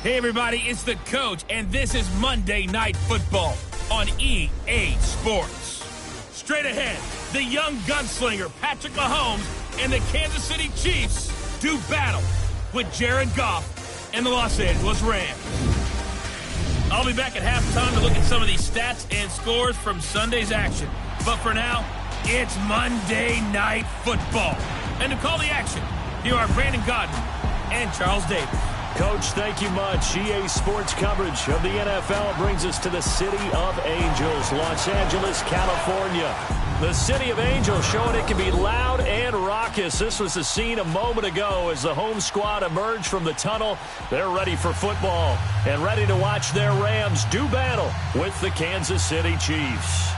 Hey, everybody, it's the Coach, and this is Monday Night Football on EA Sports. Straight ahead, the young gunslinger Patrick Mahomes and the Kansas City Chiefs do battle with Jared Goff and the Los Angeles Rams. I'll be back at halftime to look at some of these stats and scores from Sunday's action. But for now, it's Monday Night Football. And to call the action, here are Brandon Gaudin and Charles Davis. Coach, thank you much. EA Sports coverage of the NFL brings us to the City of Angels, Los Angeles, California. The City of Angels showing it can be loud and raucous. This was the scene a moment ago as the home squad emerged from the tunnel. They're ready for football and ready to watch their Rams do battle with the Kansas City Chiefs.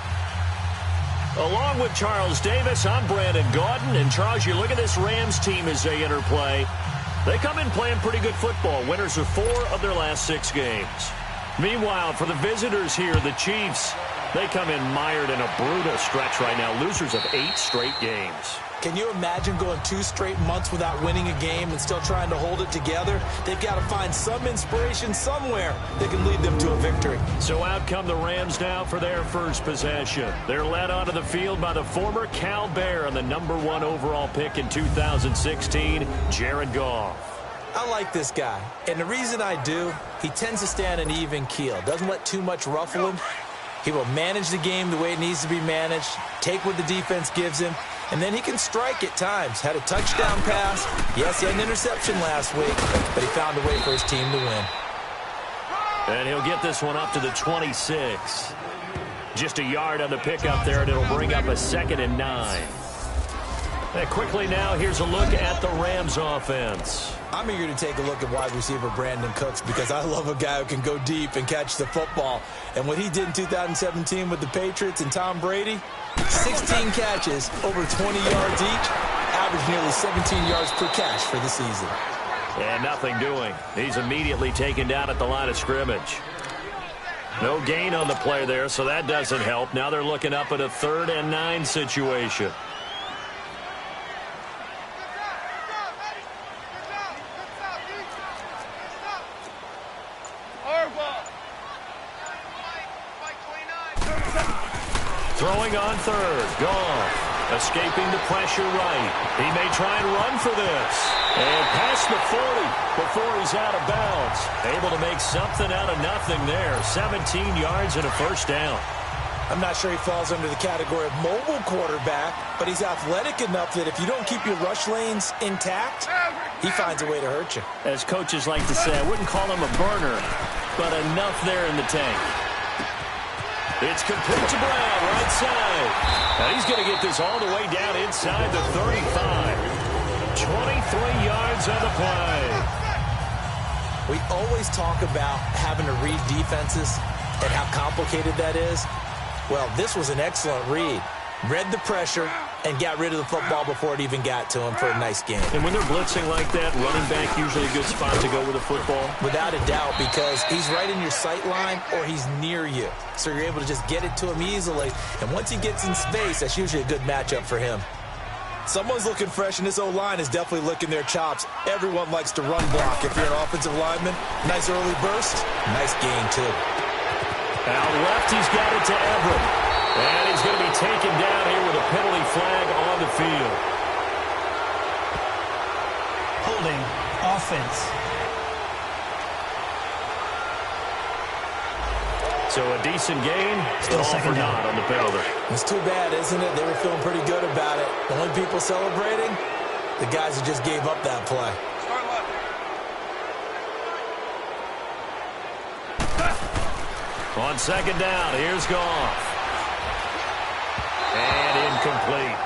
Along with Charles Davis, I'm Brandon Gaudin. And Charles, you look at this Rams team as they enter play. They come in playing pretty good football. Winners of 4 of their last 6 games. Meanwhile, for the visitors here, the Chiefs, they come in mired in a brutal stretch right now. Losers of 8 straight games. Can you imagine going 2 straight months without winning a game and still trying to hold it together? They've got to find some inspiration somewhere that can lead them to a victory. So out come the Rams now for their first possession. They're led onto the field by the former Cal Bear and the #1 overall pick in 2016, Jared Goff. I like this guy, and the reason I do, he tends to stand an even keel. Doesn't let too much ruffle him. He will manage the game the way it needs to be managed, take what the defense gives him, and then he can strike at times. Had a touchdown pass. Yes, he had an interception last week, but he found a way for his team to win. And he'll get this one up to the 26. Just a yard on the pickup there, and it'll bring up a 2nd and 9. And quickly now, here's a look at the Rams offense. I'm eager to take a look at wide receiver Brandon Cooks because I love a guy who can go deep and catch the football. And what he did in 2017 with the Patriots and Tom Brady, 16 catches, over 20 yards each, averaged nearly 17 yards per catch for the season. And nothing doing. He's immediately taken down at the line of scrimmage. No gain on the play there, so that doesn't help. Now they're looking up at a 3rd and 9 situation. Throwing on 3rd. Goff escaping the pressure right. He may try and run for this. And past the 40 before he's out of bounds. Able to make something out of nothing there. 17 yards and a 1st down. I'm not sure he falls under the category of mobile quarterback, but he's athletic enough that if you don't keep your rush lanes intact, he finds a way to hurt you. As coaches like to say, I wouldn't call him a burner, but enough there in the tank. It's complete to Brown, right side. Now he's going to get this all the way down inside the 35. 23 yards on the play. We always talk about having to read defenses and how complicated that is. Well, this was an excellent read. Read the pressure and got rid of the football before it even got to him for a nice game. And when they're blitzing like that, running back usually a good spot to go with the football? Without a doubt, because he's right in your sight line or he's near you. So you're able to just get it to him easily. And once he gets in space, that's usually a good matchup for him. Someone's looking fresh, and this O-line is definitely licking their chops. Everyone likes to run block if you're an offensive lineman. Nice early burst. Nice gain, too. Out left, he's got it to Everett. And he's going to be taken down here with a penalty flag on the field. Holding offense. So a decent gain. Still all second for down. naught on the penalty. It's too bad, isn't it? They were feeling pretty good about it. The only people celebrating, the guys who just gave up that play. On 2nd down, here's Goff. And incomplete.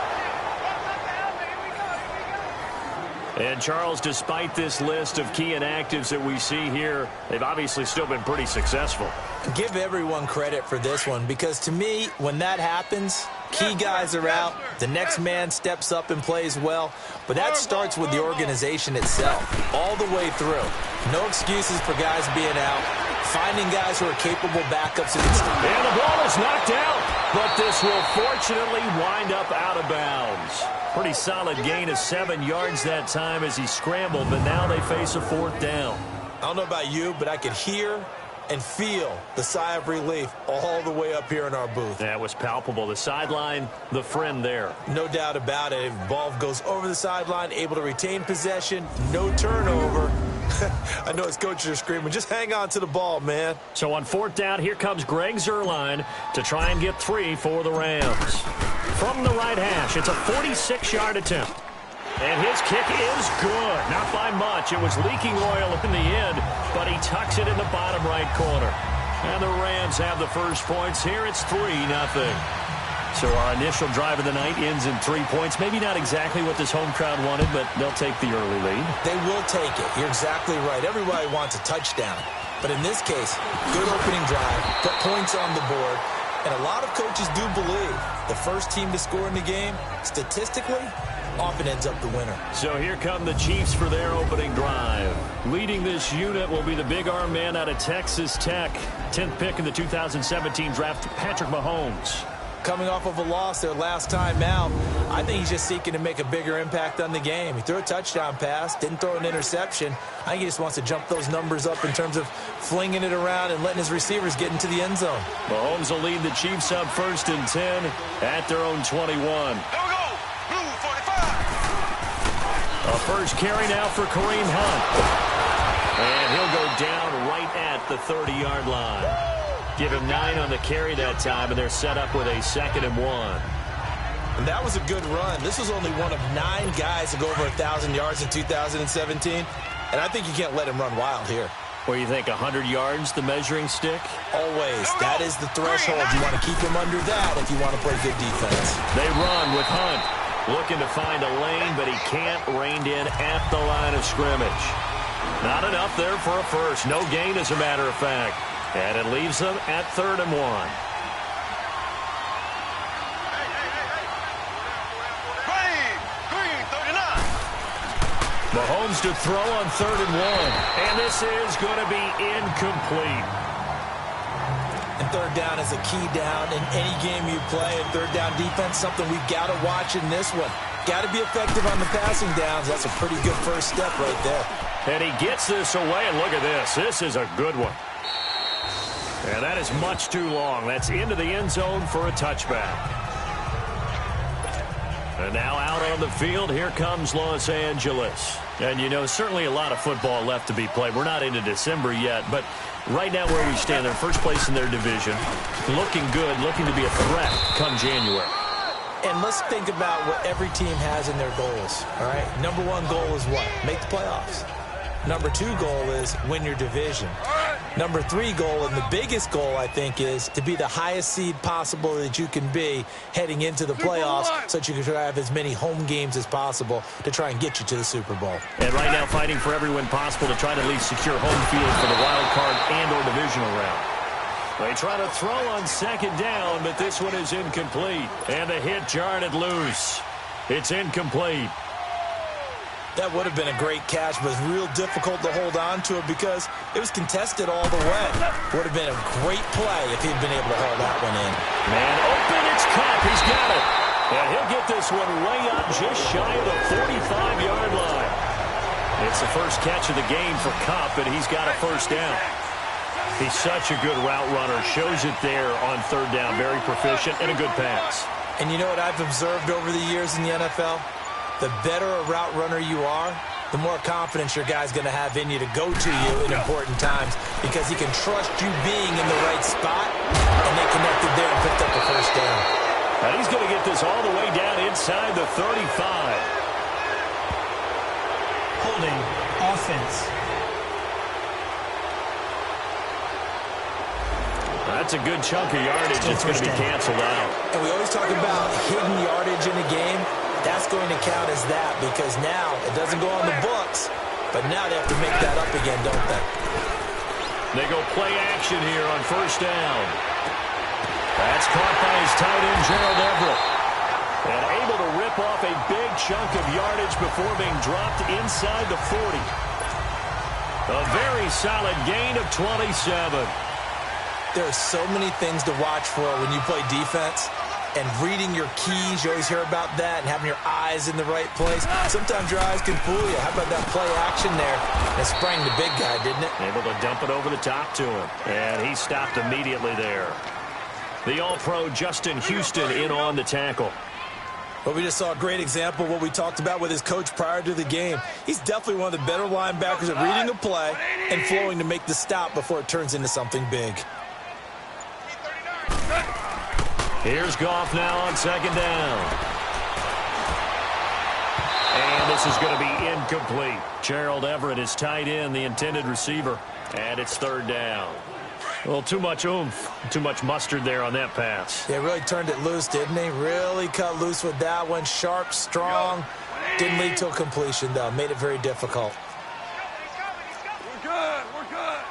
And Charles, despite this list of key inactives that we see here, they've obviously still been pretty successful. Give everyone credit for this one because to me, when that happens, key guys are out, the next man steps up and plays well, but that starts with the organization itself, all the way through. No excuses for guys being out, finding guys who are capable backups. And the ball is knocked out, but this will fortunately wind up out of bounds. Pretty solid gain of 7 yards that time as he scrambled, but now they face a 4th down. I don't know about you, but I could hear and feel the sigh of relief all the way up here in our booth. That was palpable. The sideline, the friend there. No doubt about it. If the ball goes over the sideline, able to retain possession, no turnover. I know his coaches are screaming, just hang on to the ball, man. So on 4th down, here comes Greg Zuerlein to try and get 3 for the Rams. From the right hash, it's a 46-yard attempt. And his kick is good. Not by much. It was leaking oil in the end, but he tucks it in the bottom right corner. And the Rams have the first points here. It's 3-0. So our initial drive of the night ends in 3 points. Maybe not exactly what this home crowd wanted, but they'll take the early lead. They will take it. You're exactly right. Everybody wants a touchdown. But in this case, good opening drive, put points on the board. And a lot of coaches do believe the first team to score in the game, statistically, often ends up the winner. So here come the Chiefs for their opening drive. Leading this unit will be the big arm man out of Texas Tech. 10th pick in the 2017 draft, Patrick Mahomes. Coming off of a loss their last time out, I think he's just seeking to make a bigger impact on the game. He threw a touchdown pass, didn't throw an interception. I think he just wants to jump those numbers up in terms of flinging it around and letting his receivers get into the end zone. Mahomes will lead the Chiefs up 1st and 10 at their own 21. There we go. Blue 45. A first carry now for Kareem Hunt. And he'll go down right at the 30-yard line. Give him 9 on the carry that time, and they're set up with a 2nd and 1. And that was a good run. This was only one of 9 guys to go over 1,000 yards in 2017. And I think you can't let him run wild here. What do you think, 100 yards, the measuring stick? Always. That is the threshold. You want to keep him under that if you want to play good defense. They run with Hunt. Looking to find a lane, but he can't reined in at the line of scrimmage. Not enough there for a first. No gain, as a matter of fact. And it leaves them at 3rd and 1. Green 39. Mahomes to throw on 3rd and 1. And this is going to be incomplete. And 3rd down is a key down in any game you play. And 3rd down defense, something we've got to watch in this one. Got to be effective on the passing downs. That's a pretty good first step right there. And he gets this away, and look at this. This is a good one. And that is much too long. That's into the end zone for a touchback. And now out on the field, here comes Los Angeles. And, you know, certainly a lot of football left to be played. We're not into December yet, but right now where we stand, they're first place in their division. Looking good, looking to be a threat come January. And let's think about what every team has in their goals, all right? Number 1 goal is what? Make the playoffs. Number 2 goal is win your division. Number 3 goal, and the biggest goal, I think, is to be the highest seed possible that you can be heading into the playoffs so that you can try to have as many home games as possible to try and get you to the Super Bowl. And right now fighting for every win possible to try to at least secure home field for the wild card and or divisional round. They try to throw on 2nd down, but this one is incomplete. And the hit jarred it loose. It's incomplete. That would have been a great catch, but it's real difficult to hold on to it because it was contested all the way. Would have been a great play if he'd been able to hold that one in. Man open, it's Kupp. He's got it. And he'll get this one way up just shy of the 45-yard line. It's the first catch of the game for Kupp, and he's got a first down. He's such a good route runner. Shows it there on 3rd down. Very proficient and a good pass. And you know what I've observed over the years in the NFL? The better a route runner you are, the more confidence your guy's going to have in you to go to you in important times because he can trust you being in the right spot, and they connected there and picked up the first down. And he's going to get this all the way down inside the 35. Holding offense. That's a good chunk of yardage. It's going to be canceled out. And we always talk about hidden yardage in a game. That's going to count as that because now it doesn't go on the books, but now they have to make that up again, don't they? They go play action here on 1st down. That's caught by his tight end, Gerald Everett. And able to rip off a big chunk of yardage before being dropped inside the 40. A very solid gain of 27. There are so many things to watch for when you play defense. and reading your keys. You always hear about that, and having your eyes in the right place. Sometimes your eyes can fool you. How about that play action there? It sprang the big guy, didn't it? Able to dump it over the top to him. And he stopped immediately there. The All-Pro Justin Houston in on the tackle. But we just saw a great example of what we talked about with his coach prior to the game. He's definitely one of the better linebackers at reading a play and flowing to make the stop before it turns into something big. Here's Goff now on second down. And this is going to be incomplete. Gerald Everett is tight end, the intended receiver. And it's third down. A little too much oomph, too much mustard there on that pass. Yeah, really turned it loose, didn't he? Really cut loose with that one. Sharp, strong. Didn't lead to a completion, though. Made it very difficult. We're good. We're good.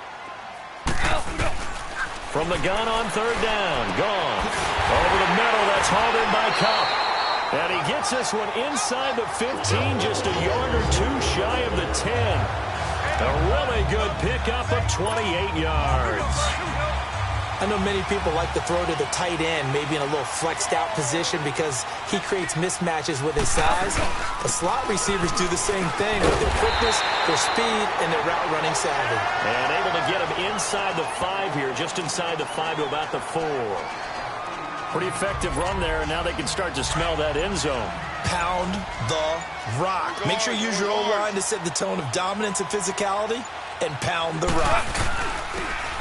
From the gun on third down. Gone. Over the middle. That's hauled in by Kupp. And he gets this one inside the 15, just a yard or two shy of the 10. A really good pickup of 28 yards. I know many people like to throw to the tight end, maybe in a little flexed out position because he creates mismatches with his size. The slot receivers do the same thing with their quickness, their speed, and their route running savvy. And able to get him inside the 5 here, just inside the 5 to about the 4. Pretty effective run there, and now they can start to smell that end zone. Pound the rock. Make sure you use your O-line to set the tone of dominance and physicality, and pound the rock.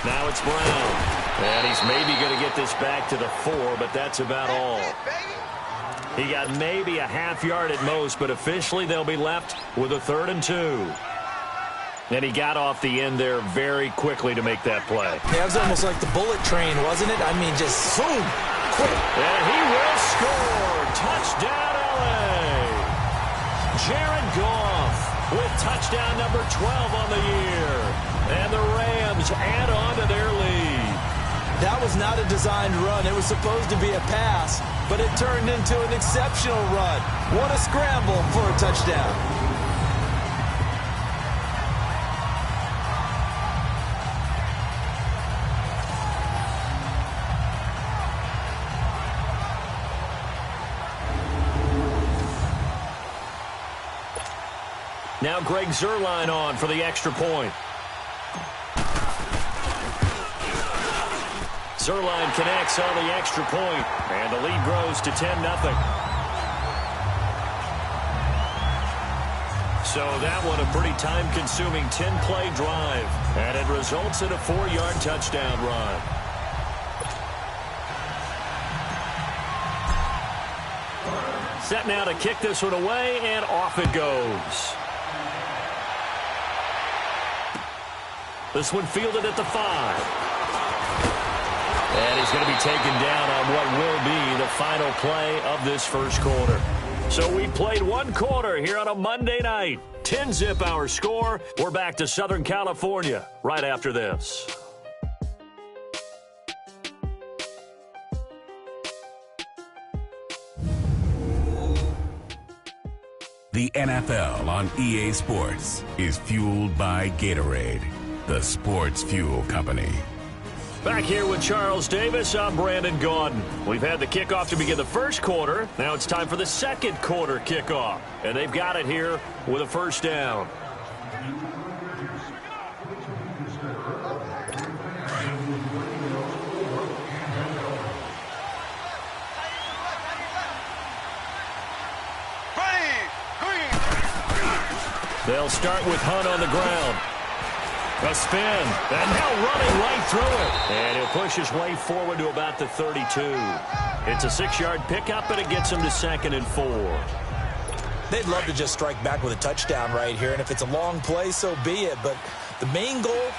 Now it's Brown. And he's maybe going to get this back to the 4, but that's about all. He got maybe a half yard at most, but officially they'll be left with a 3rd and 2. And he got off the end there very quickly to make that play. Yeah, it was almost like the bullet train, wasn't it? I mean, just boom, quick. And he will score. Touchdown, L.A. Jared Goff with touchdown number 12 on the year. And the Rams add on to their lead. That was not a designed run. It was supposed to be a pass, but it turned into an exceptional run. What a scramble for a touchdown. Now Greg Zuerlein on for the extra point. Zuerlein connects on the extra point, and the lead grows to 10-0. So that one a pretty time-consuming 10-play drive, and it results in a 4-yard touchdown run. Set now to kick this one away, and off it goes. This one fielded at the 5. And he's going to be taken down on what will be the final play of this first quarter. So we played one quarter here on a Monday night. 10-zip our score. We're back to Southern California right after this. The NFL on EA Sports is fueled by Gatorade, the sports fuel company. Back here with Charles Davis, I'm Brandon Gaudin. We've had the kickoff to begin the first quarter. Now it's time for the second quarter kickoff. And they've got it here with a first down. They'll start with Hunt on the ground. A spin, and now running right through it. And he'll push his way forward to about the 32. It's a 6-yard pickup, and it gets him to 2nd and 4. They'd love to just strike back with a touchdown right here, and if it's a long play, so be it. But the main goal,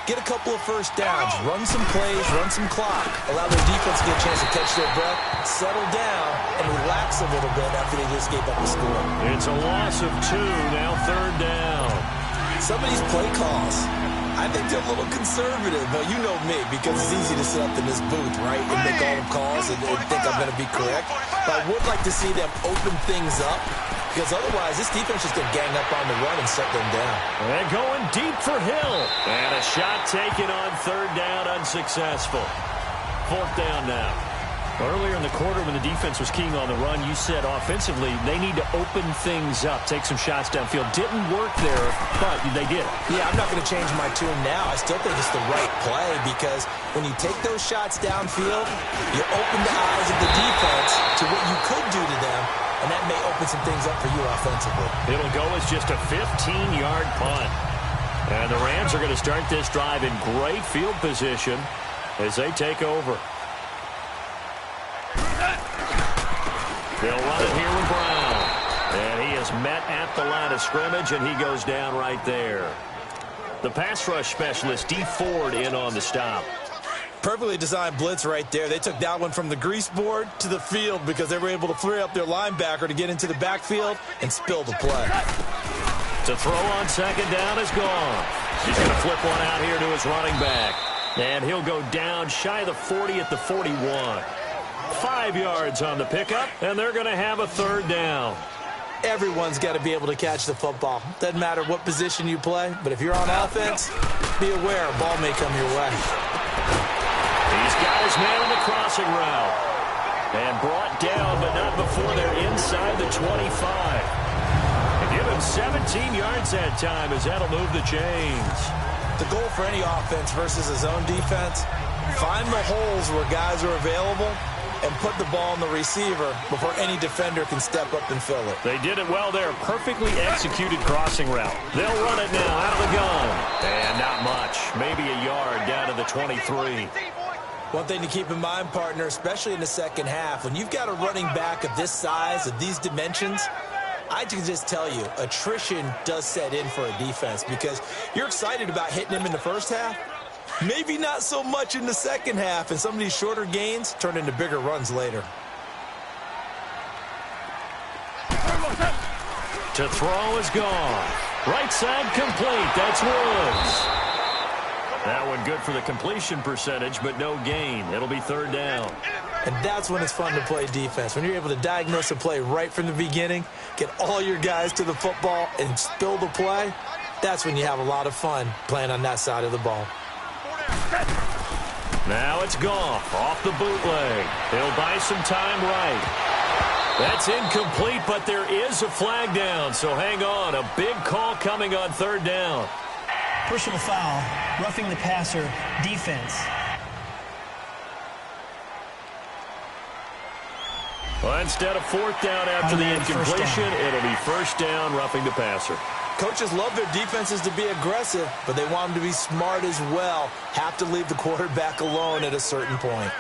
get a couple of first downs, run some plays, run some clock, allow their defense to get a chance to catch their breath, settle down, and relax a little bit after they just gave up the score. It's a loss of 2, now 3rd down. Some of these play calls, I think they're a little conservative. But you know me, because it's easy to sit up in this booth, right, and make all the calls and think I'm going to be correct. But I would like to see them open things up, because otherwise this defense is going to gang up on the run and shut them down. And going deep for Hill. And a shot taken on 3rd down, unsuccessful. 4th down now. Earlier in the quarter when the defense was keying on the run, you said offensively they need to open things up, take some shots downfield. Didn't work there, but they did. Yeah, I'm not going to change my tune now. I still think it's the right play because when you take those shots downfield, you open the eyes of the defense to what you could do to them, and that may open some things up for you offensively. It'll go as just a 15-yard punt. And the Rams are going to start this drive in great field position as they take over. They'll run it here with Brown. And he is met at the line of scrimmage, and he goes down right there. The pass rush specialist, Dee Ford, in on the stop. Perfectly designed blitz right there. They took that one from the grease board to the field because they were able to free up their linebacker to get into the backfield and spill the play. To throw on second down is gone. He's going to flip one out here to his running back. And he'll go down shy of the 40 at the 41. 5 yards on the pickup, and they're going to have a third down. Everyone's got to be able to catch the football. Doesn't matter what position you play, but if you're on offense, be aware a ball may come your way. He's got his man on the crossing route. And brought down, but not before they're inside the 25. And give him 17 yards that time as that'll move the chains. The goal for any offense versus a zone defense, find the holes where guys are available and put the ball on the receiver before any defender can step up and fill it. They did it well there. Perfectly executed crossing route. They'll run it now out of the gun. And not much. Maybe a yard down to the 23. One thing to keep in mind, partner, especially in the second half, when you've got a running back of this size, of these dimensions, I can just tell you, attrition does set in for a defense because you're excited about hitting him in the first half. Maybe not so much in the second half, and some of these shorter gains turn into bigger runs later. To throw is gone. Right side complete. That's Woods. That one good for the completion percentage, but no gain. It'll be third down. And that's when it's fun to play defense. When you're able to diagnose a play right from the beginning, get all your guys to the football, and spill the play, that's when you have a lot of fun playing on that side of the ball. Now it's Goff off the bootleg. He'll buy some time right. That's incomplete, but there is a flag down, so hang on. A big call coming on third down. Personal foul, roughing the passer, defense. Well, instead of fourth down after the incompletion, it'll be first down, roughing the passer. Coaches love their defenses to be aggressive, but they want them to be smart as well. Have to leave the quarterback alone at a certain point.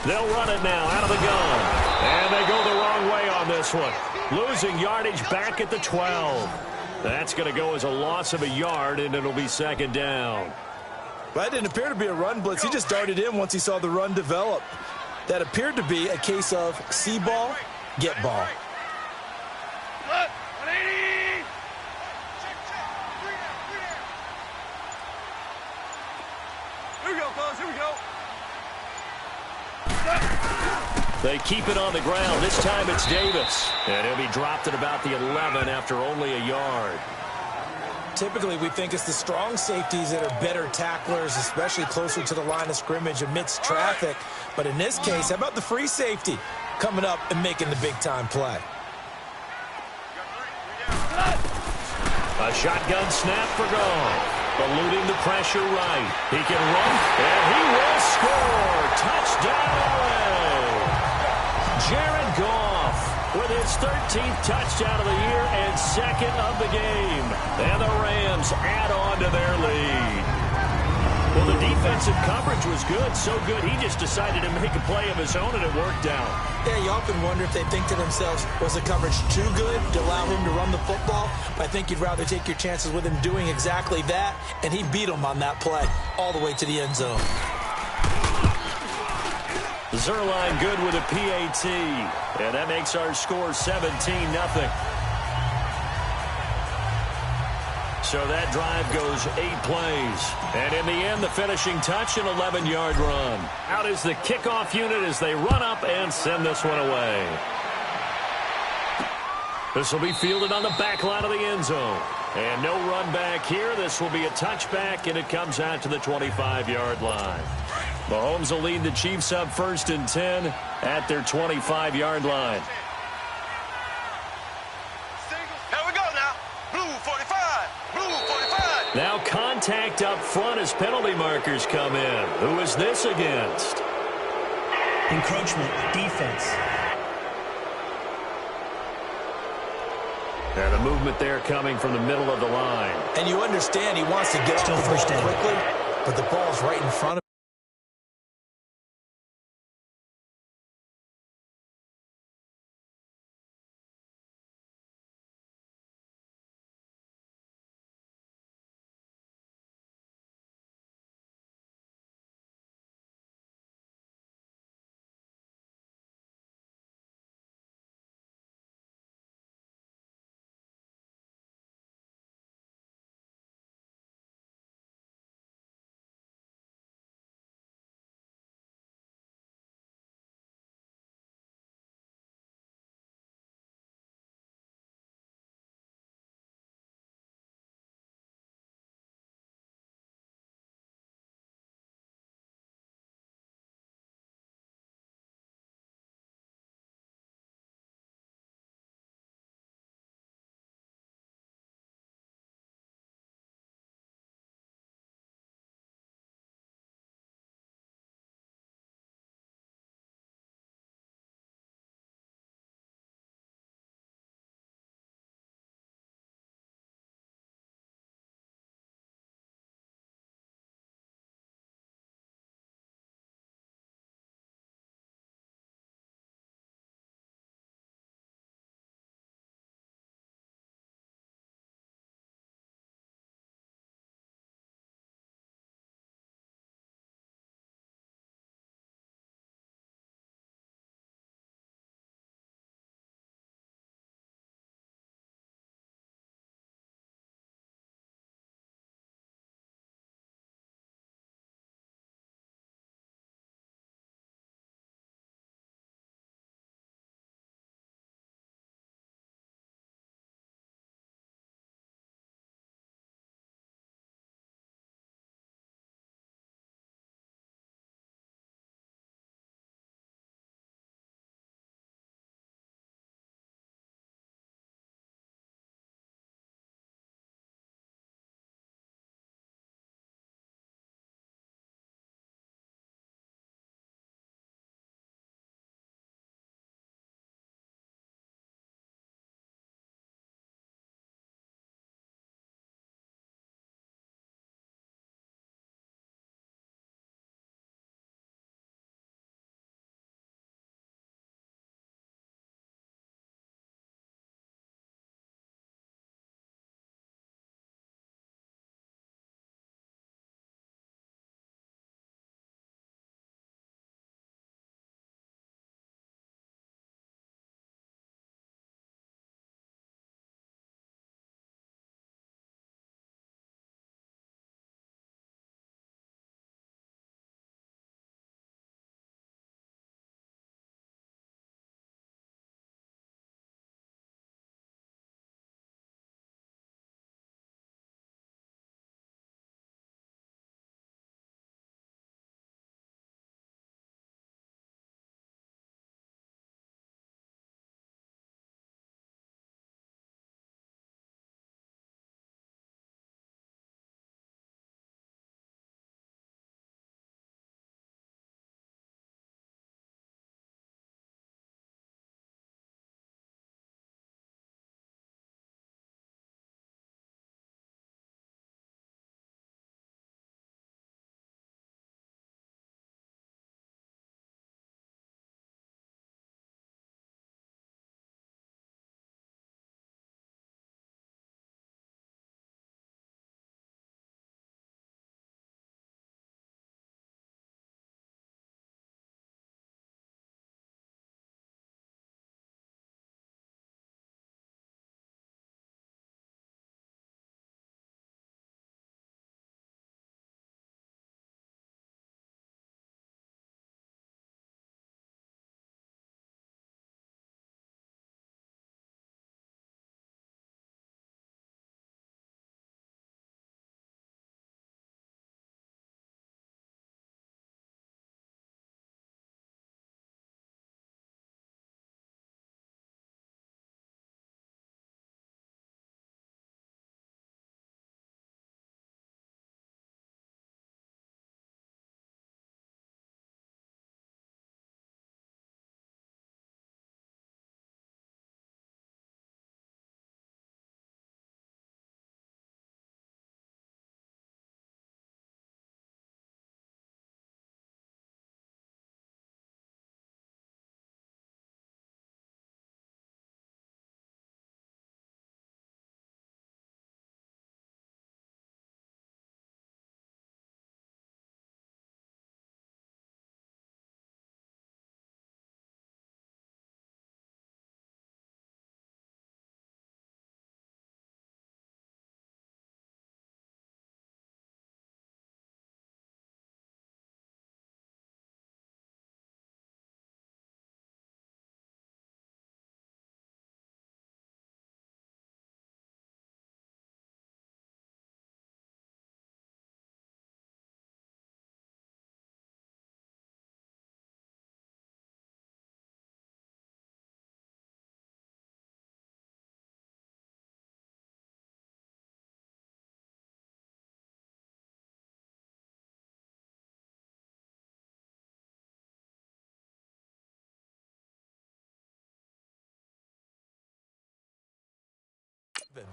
They'll run it now out of the gun. And they go the wrong way on this one. Losing yardage back at the 12. That's going to go as a loss of a yard, and it'll be second down. That didn't appear to be a run blitz. He just darted in once he saw the run develop. That appeared to be a case of see ball, get ball. Here we go, fellas. Here we go. They keep it on the ground. This time it's Davis. And he'll be dropped at about the 11 after only a yard. Typically, we think it's the strong safeties that are better tacklers, especially closer to the line of scrimmage amidst traffic. But in this case, how about the free safety coming up and making the big-time play? A shotgun snap for Goff. Eluding the pressure right. He can run, and he will score. Touchdown, LA. Jared Goff with his 13th touchdown of the year and second of the game. And the Rams add on to their lead. Well, the defensive coverage was good, so good he just decided to make a play of his own, and it worked out. Yeah, you often wonder if they think to themselves, was the coverage too good to allow him to run the football? But I think you'd rather take your chances with him doing exactly that, and he beat him on that play all the way to the end zone. Zuerlein good with a PAT, and that makes our score 17-0. So that drive goes 8 plays. And in the end, the finishing touch, an 11-yard run. Out is the kickoff unit as they run up and send this one away. This will be fielded on the back line of the end zone. And no run back here. This will be a touchback, and it comes out to the 25-yard line. Mahomes will lead the Chiefs up 1st and 10 at their 25-yard line. Here we go now. Blue 45. Blue 45. Now contact up front as penalty markers come in. Who is this against? Encroachment, defense. And a movement there coming from the middle of the line. And you understand he wants to get Still off the first ball down. quickly, but the ball's right in front of him.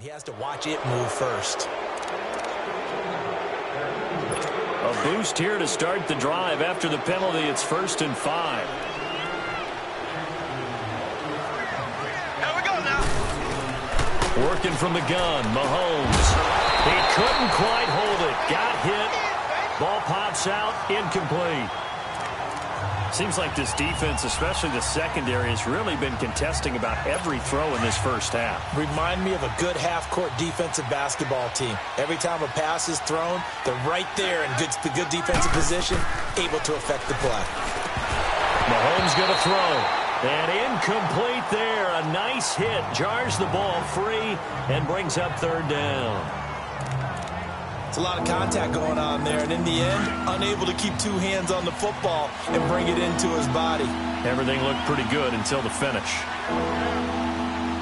He has to watch it move first. A boost here to start the drive. After the penalty, it's 1st and 5. Here we go now. Working from the gun, Mahomes. He couldn't quite hold it. Got hit. Ball pops out, incomplete. Seems like this defense, especially the secondary, has really been contesting about every throw in this first half. Remind me of a good half-court defensive basketball team. Every time a pass is thrown, they're right there in the good defensive position, able to affect the play. Mahomes going to throw. And incomplete there. A nice hit. Jars the ball free and brings up 3rd down. It's a lot of contact going on there, and in the end, unable to keep 2 hands on the football and bring it into his body. Everything looked pretty good until the finish.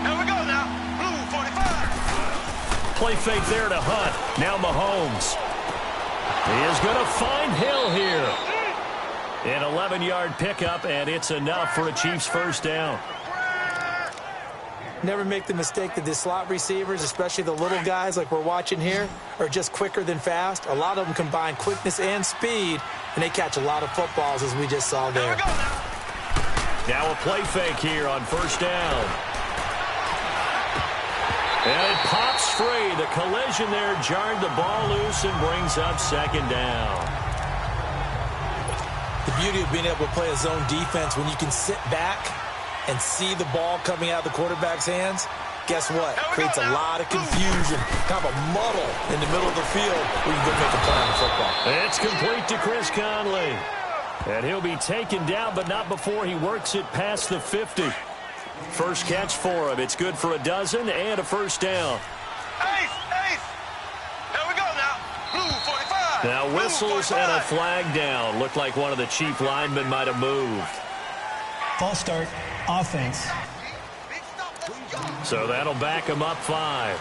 Here we go now. Blue 45. Play fake there to Hunt. Now Mahomes. He is going to find Hill here. An 11-yard pickup, and it's enough for a Chiefs 1st down. Never make the mistake that the slot receivers, especially the little guys like we're watching here, are just quicker than fast. A lot of them combine quickness and speed, and they catch a lot of footballs, as we just saw there. Now a play fake here on 1st down. And it pops free. The collision there jarred the ball loose and brings up 2nd down. The beauty of being able to play a zone defense when you can sit back and see the ball coming out of the quarterback's hands, guess what? Creates a lot of confusion, kind of a muddle in the middle of the field where you can go make a play on the football. It's complete to Chris Conley. And he'll be taken down, but not before he works it past the 50. First catch for him. It's good for a dozen and a 1st down. Ace, ace. Here we go now. Blue 45. Now whistles and a flag down. Looked like one of the Chief linemen might have moved. False start, offense. So that'll back him up 5.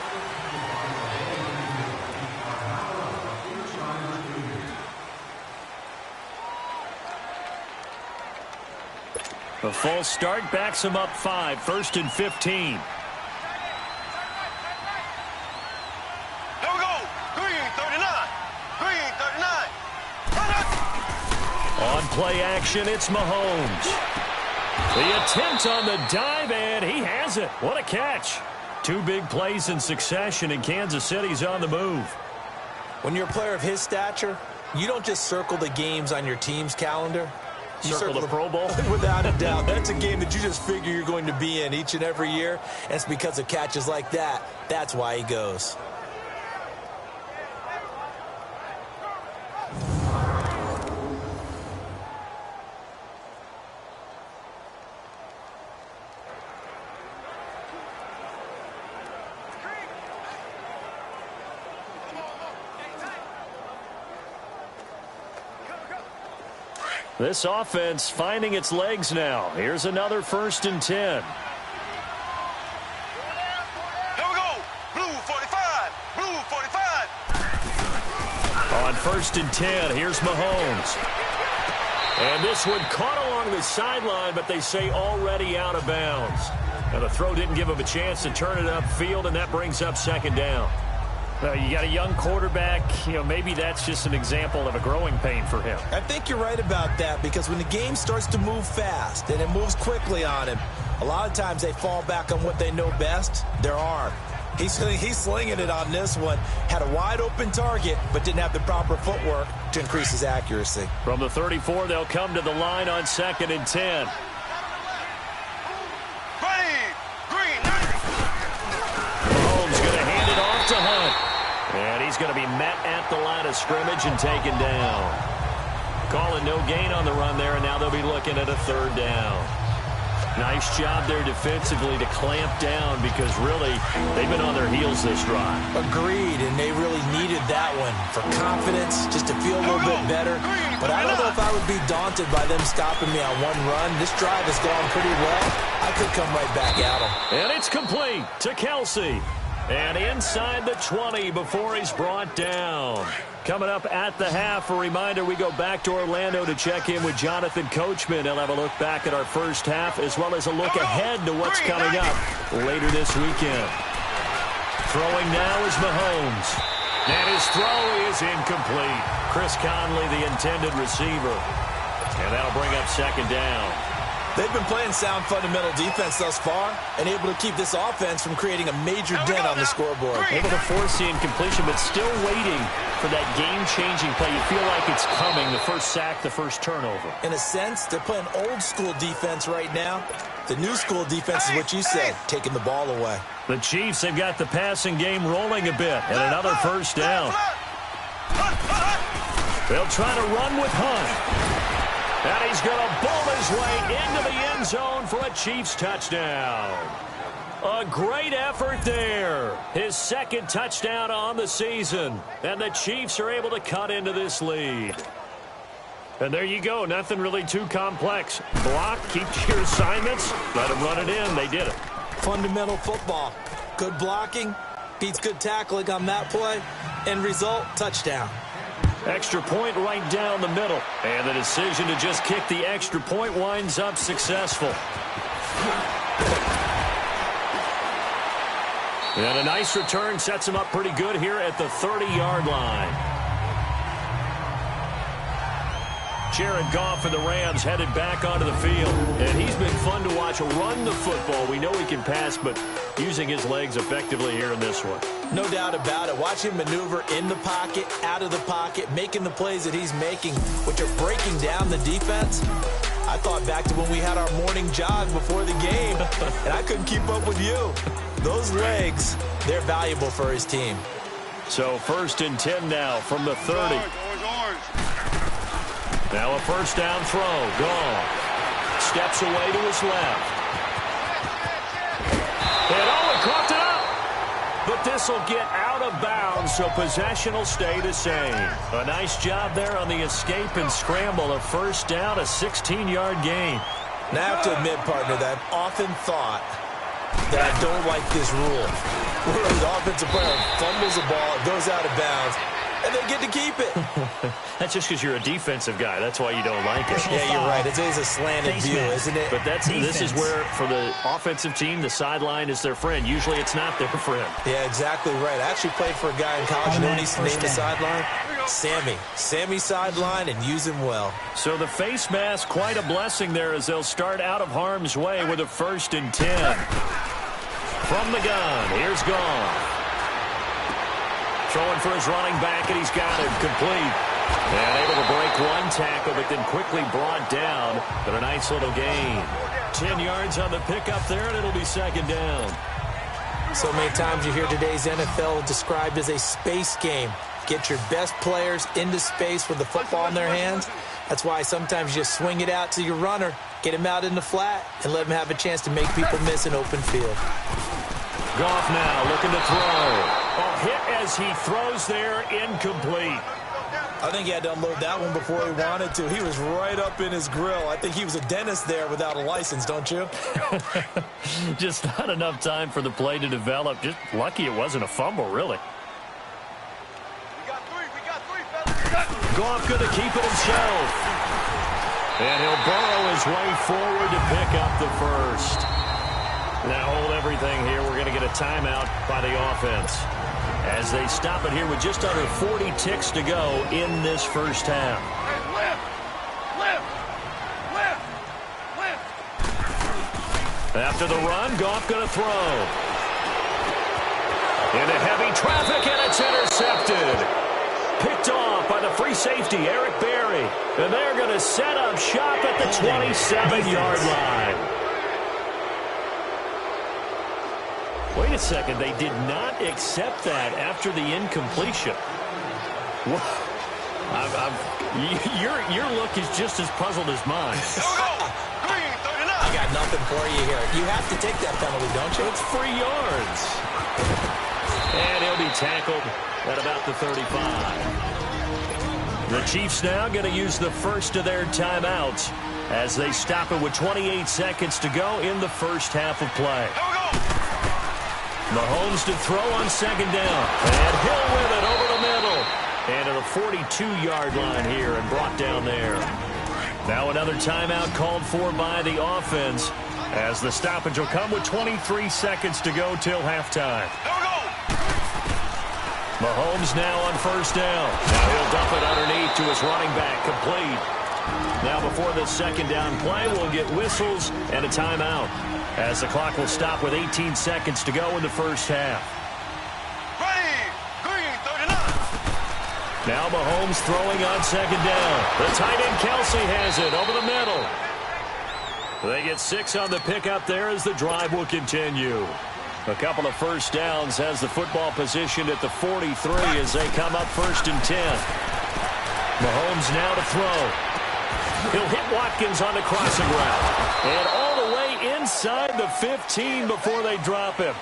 A false start backs him up 5. 1st and 15. Here we go. Green 39. Green 39. On play action, it's Mahomes. The attempt on the dive, and he has it. What a catch. 2 big plays in succession, and Kansas City's on the move. When you're a player of his stature, you don't just circle the games on your team's calendar. You Circle the Pro Bowl? Without a doubt. That's a game that you just figure you're going to be in each and every year. And it's because of catches like that. That's why he goes. This offense finding its legs now. Here's another 1st and 10. Here we go. Blue 45. Blue 45. On 1st and 10, here's Mahomes. And this one caught along the sideline, but they say already out of bounds. Now the throw didn't give him a chance to turn it upfield, and that brings up 2nd down. You got a young quarterback. Maybe that's just an example of a growing pain for him. I think you're right about that, because when the game starts to move fast and it moves quickly on him, a lot of times they fall back on what they know best, their arm. He's slinging it on this one. Had a wide open target, but didn't have the proper footwork to increase his accuracy. From the 34, they'll come to the line on 2nd and 10. Mahomes going to hand it off to Hunt. And he's going to be met at the line of scrimmage and taken down. Calling no gain on the run there, and now they'll be looking at a 3rd down. Nice job there defensively to clamp down, because really they've been on their heels this drive. Agreed, and they really needed that one for confidence, just to feel a little bit better. But I don't know if I would be daunted by them stopping me on one run. This drive has gone pretty well. I could come right back at them. And it's complete to Kelsey. And inside the 20 before he's brought down. Coming up at the half, a reminder, we go back to Orlando to check in with Jonathan Coachman. He'll have a look back at our first half, as well as a look ahead to what's coming up later this weekend. Throwing now is Mahomes. And his throw is incomplete. Chris Conley, the intended receiver. And that'll bring up second down. They've been playing sound fundamental defense thus far and able to keep this offense from creating a major dent on the scoreboard. Able to force the incompletion, but still waiting for that game-changing play. You feel like it's coming, the first sack, the first turnover. In a sense, they're playing old-school defense right now. The new-school defense is what you said, taking the ball away. The Chiefs have got the passing game rolling a bit, and another first down. They'll try to run with Hunt. And he's going to bowl his way into the end zone for a Chiefs touchdown. A great effort there. His second touchdown on the season. And the Chiefs are able to cut into this lead. And there you go. Nothing really too complex. Block, keep to your assignments, let them run it in. They did it. Fundamental football. Good blocking, beats good tackling on that play. End result, touchdown. Extra point right down the middle. And the decision to just kick the extra point winds up successful. And a nice return sets him up pretty good here at the 30-yard line. Jared Goff and the Rams headed back onto the field. And he's been fun to watch run the football. We know he can pass, but using his legs effectively here in this one. No doubt about it. Watch him maneuver in the pocket, out of the pocket, making the plays that he's making, which are breaking down the defense. I thought back to when we had our morning jog before the game, and I couldn't keep up with you. Those legs, they're valuable for his team. So 1st and 10 now from the 30. Now a first down throw. Goff steps away to his left. And Owen coughed it up. But this will get out of bounds, so possession will stay the same. A nice job there on the escape and scramble. A first down, a 16-yard gain. Now I have to admit, partner, that I've often thought that I don't like this rule. Where the offensive player fumbles the ball, it goes out of bounds, and they get to keep it. That's just because you're a defensive guy. That's why you don't like it. Yeah, you're right. It's a slanted view, isn't it? But this is where, for the offensive team, the sideline is their friend. Usually it's not their friend. Yeah, exactly right. I actually played for a guy in college. You know what he's named the sideline? Sammy. Sammy sideline, and use him well. So the face mask, quite a blessing there as they'll start out of harm's way with a 1st and 10. From the gun, here's Goff. Throwing for his running back, and he's got it complete. And able to break one tackle, but then quickly brought down. But a nice little gain. 10 yards on the pickup there, and it'll be second down. So many times you hear today's NFL described as a space game. Get your best players into space with the football in their hands. That's why sometimes you just swing it out to your runner, get him out in the flat, and let him have a chance to make people miss an open field. Goff now looking to throw. A hit as he throws there, incomplete. I think he had to unload that one before he wanted to. He was right up in his grill. I think he was a dentist there without a license, don't you? Just not enough time for the play to develop. Just lucky it wasn't a fumble, really. Goff going to keep it himself. And he'll burrow his way forward to pick up the first. Now hold everything here. We're going to get a timeout by the offense as they stop it here with just under 40 ticks to go in this first half. After the run, Goff going to throw. Into heavy traffic, and it's intercepted. Picked off by the free safety, Eric Berry. And they're going to set up shop at the 27-yard line. Wait a second, they did not accept that after the incompletion. Your look is just as puzzled as mine. I got nothing for you here. You have to take that penalty, don't you? It's 3 yards. And he'll be tackled at about the 35. The Chiefs now going to use the first of their timeouts as they stop it with 28 seconds to go in the first half of play. Mahomes to throw on second down. And Hill with it over the middle. And to the 42-yard line here and brought down there. Now another timeout called for by the offense as the stoppage will come with 23 seconds to go till halftime. Mahomes now on first down. Now he'll dump it underneath to his running back, complete. Now before this second down play, we'll get whistles and a timeout, as the clock will stop with 18 seconds to go in the first half. Ready, green 39. Now Mahomes throwing on second down. The tight end Kelsey has it over the middle. They get 6 on the pickup there as the drive will continue. A couple of first downs has the football positioned at the 43 as they come up first and 10. Mahomes now to throw. He'll hit Watkins on the crossing route. And all the way inside the 15 before they drop him.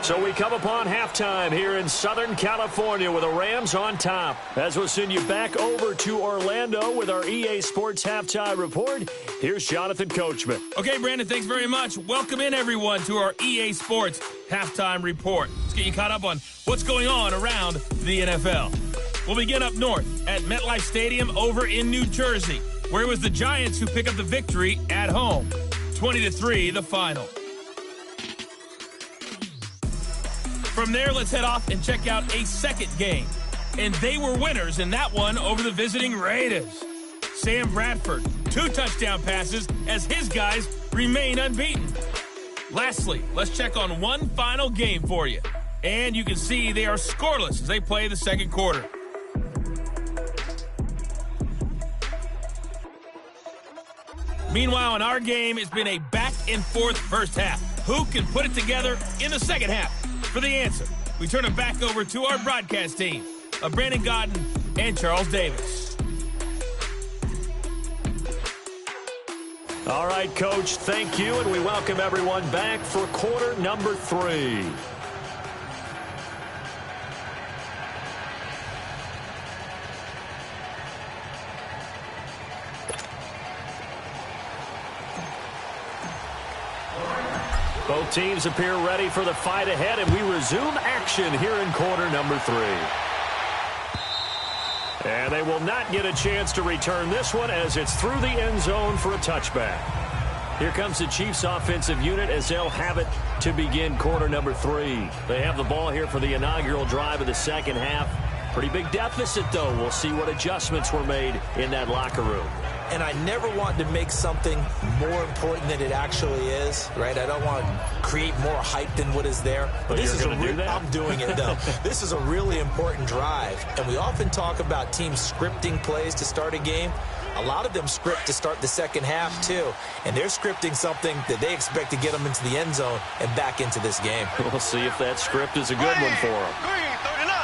So we come upon halftime here in Southern California with the Rams on top. As we'll send you back over to Orlando with our EA Sports Halftime Report, here's Jonathan Coachman. Okay, Brandon, thanks very much. Welcome in, everyone, to our EA Sports Halftime Report. Let's get you caught up on what's going on around the NFL. We'll begin up north at MetLife Stadium over in New Jersey, where it was the Giants who pick up the victory at home. 20-3, the final. From there, let's head off and check out a second game. And they were winners in that one over the visiting Raiders. Sam Bradford, 2 touchdown passes as his guys remain unbeaten. Lastly, let's check on one final game for you. And you can see they are scoreless as they play the second quarter. Meanwhile, in our game, it's been a back-and-forth first half. Who can put it together in the second half? For the answer, we turn it back over to our broadcast team of Brandon Godden and Charles Davis. All right, Coach, thank you, and we welcome everyone back for quarter number 3. Both teams appear ready for the fight ahead, and we resume action here in quarter number 3. And they will not get a chance to return this one as it's through the end zone for a touchback. Here comes the Chiefs offensive unit as they'll have it to begin quarter number 3. They have the ball here for the inaugural drive of the second half. Pretty big deficit, though. We'll see what adjustments were made in that locker room. And I never want to make something more important than it actually is, right? I don't want to create more hype than what is there. But this is I'm doing it, though. This is a really important drive. And we often talk about teams scripting plays to start a game. A lot of them script to start the second half, too. And they're scripting something that they expect to get them into the end zone and back into this game. We'll see if that script is a good one for them. Green 39.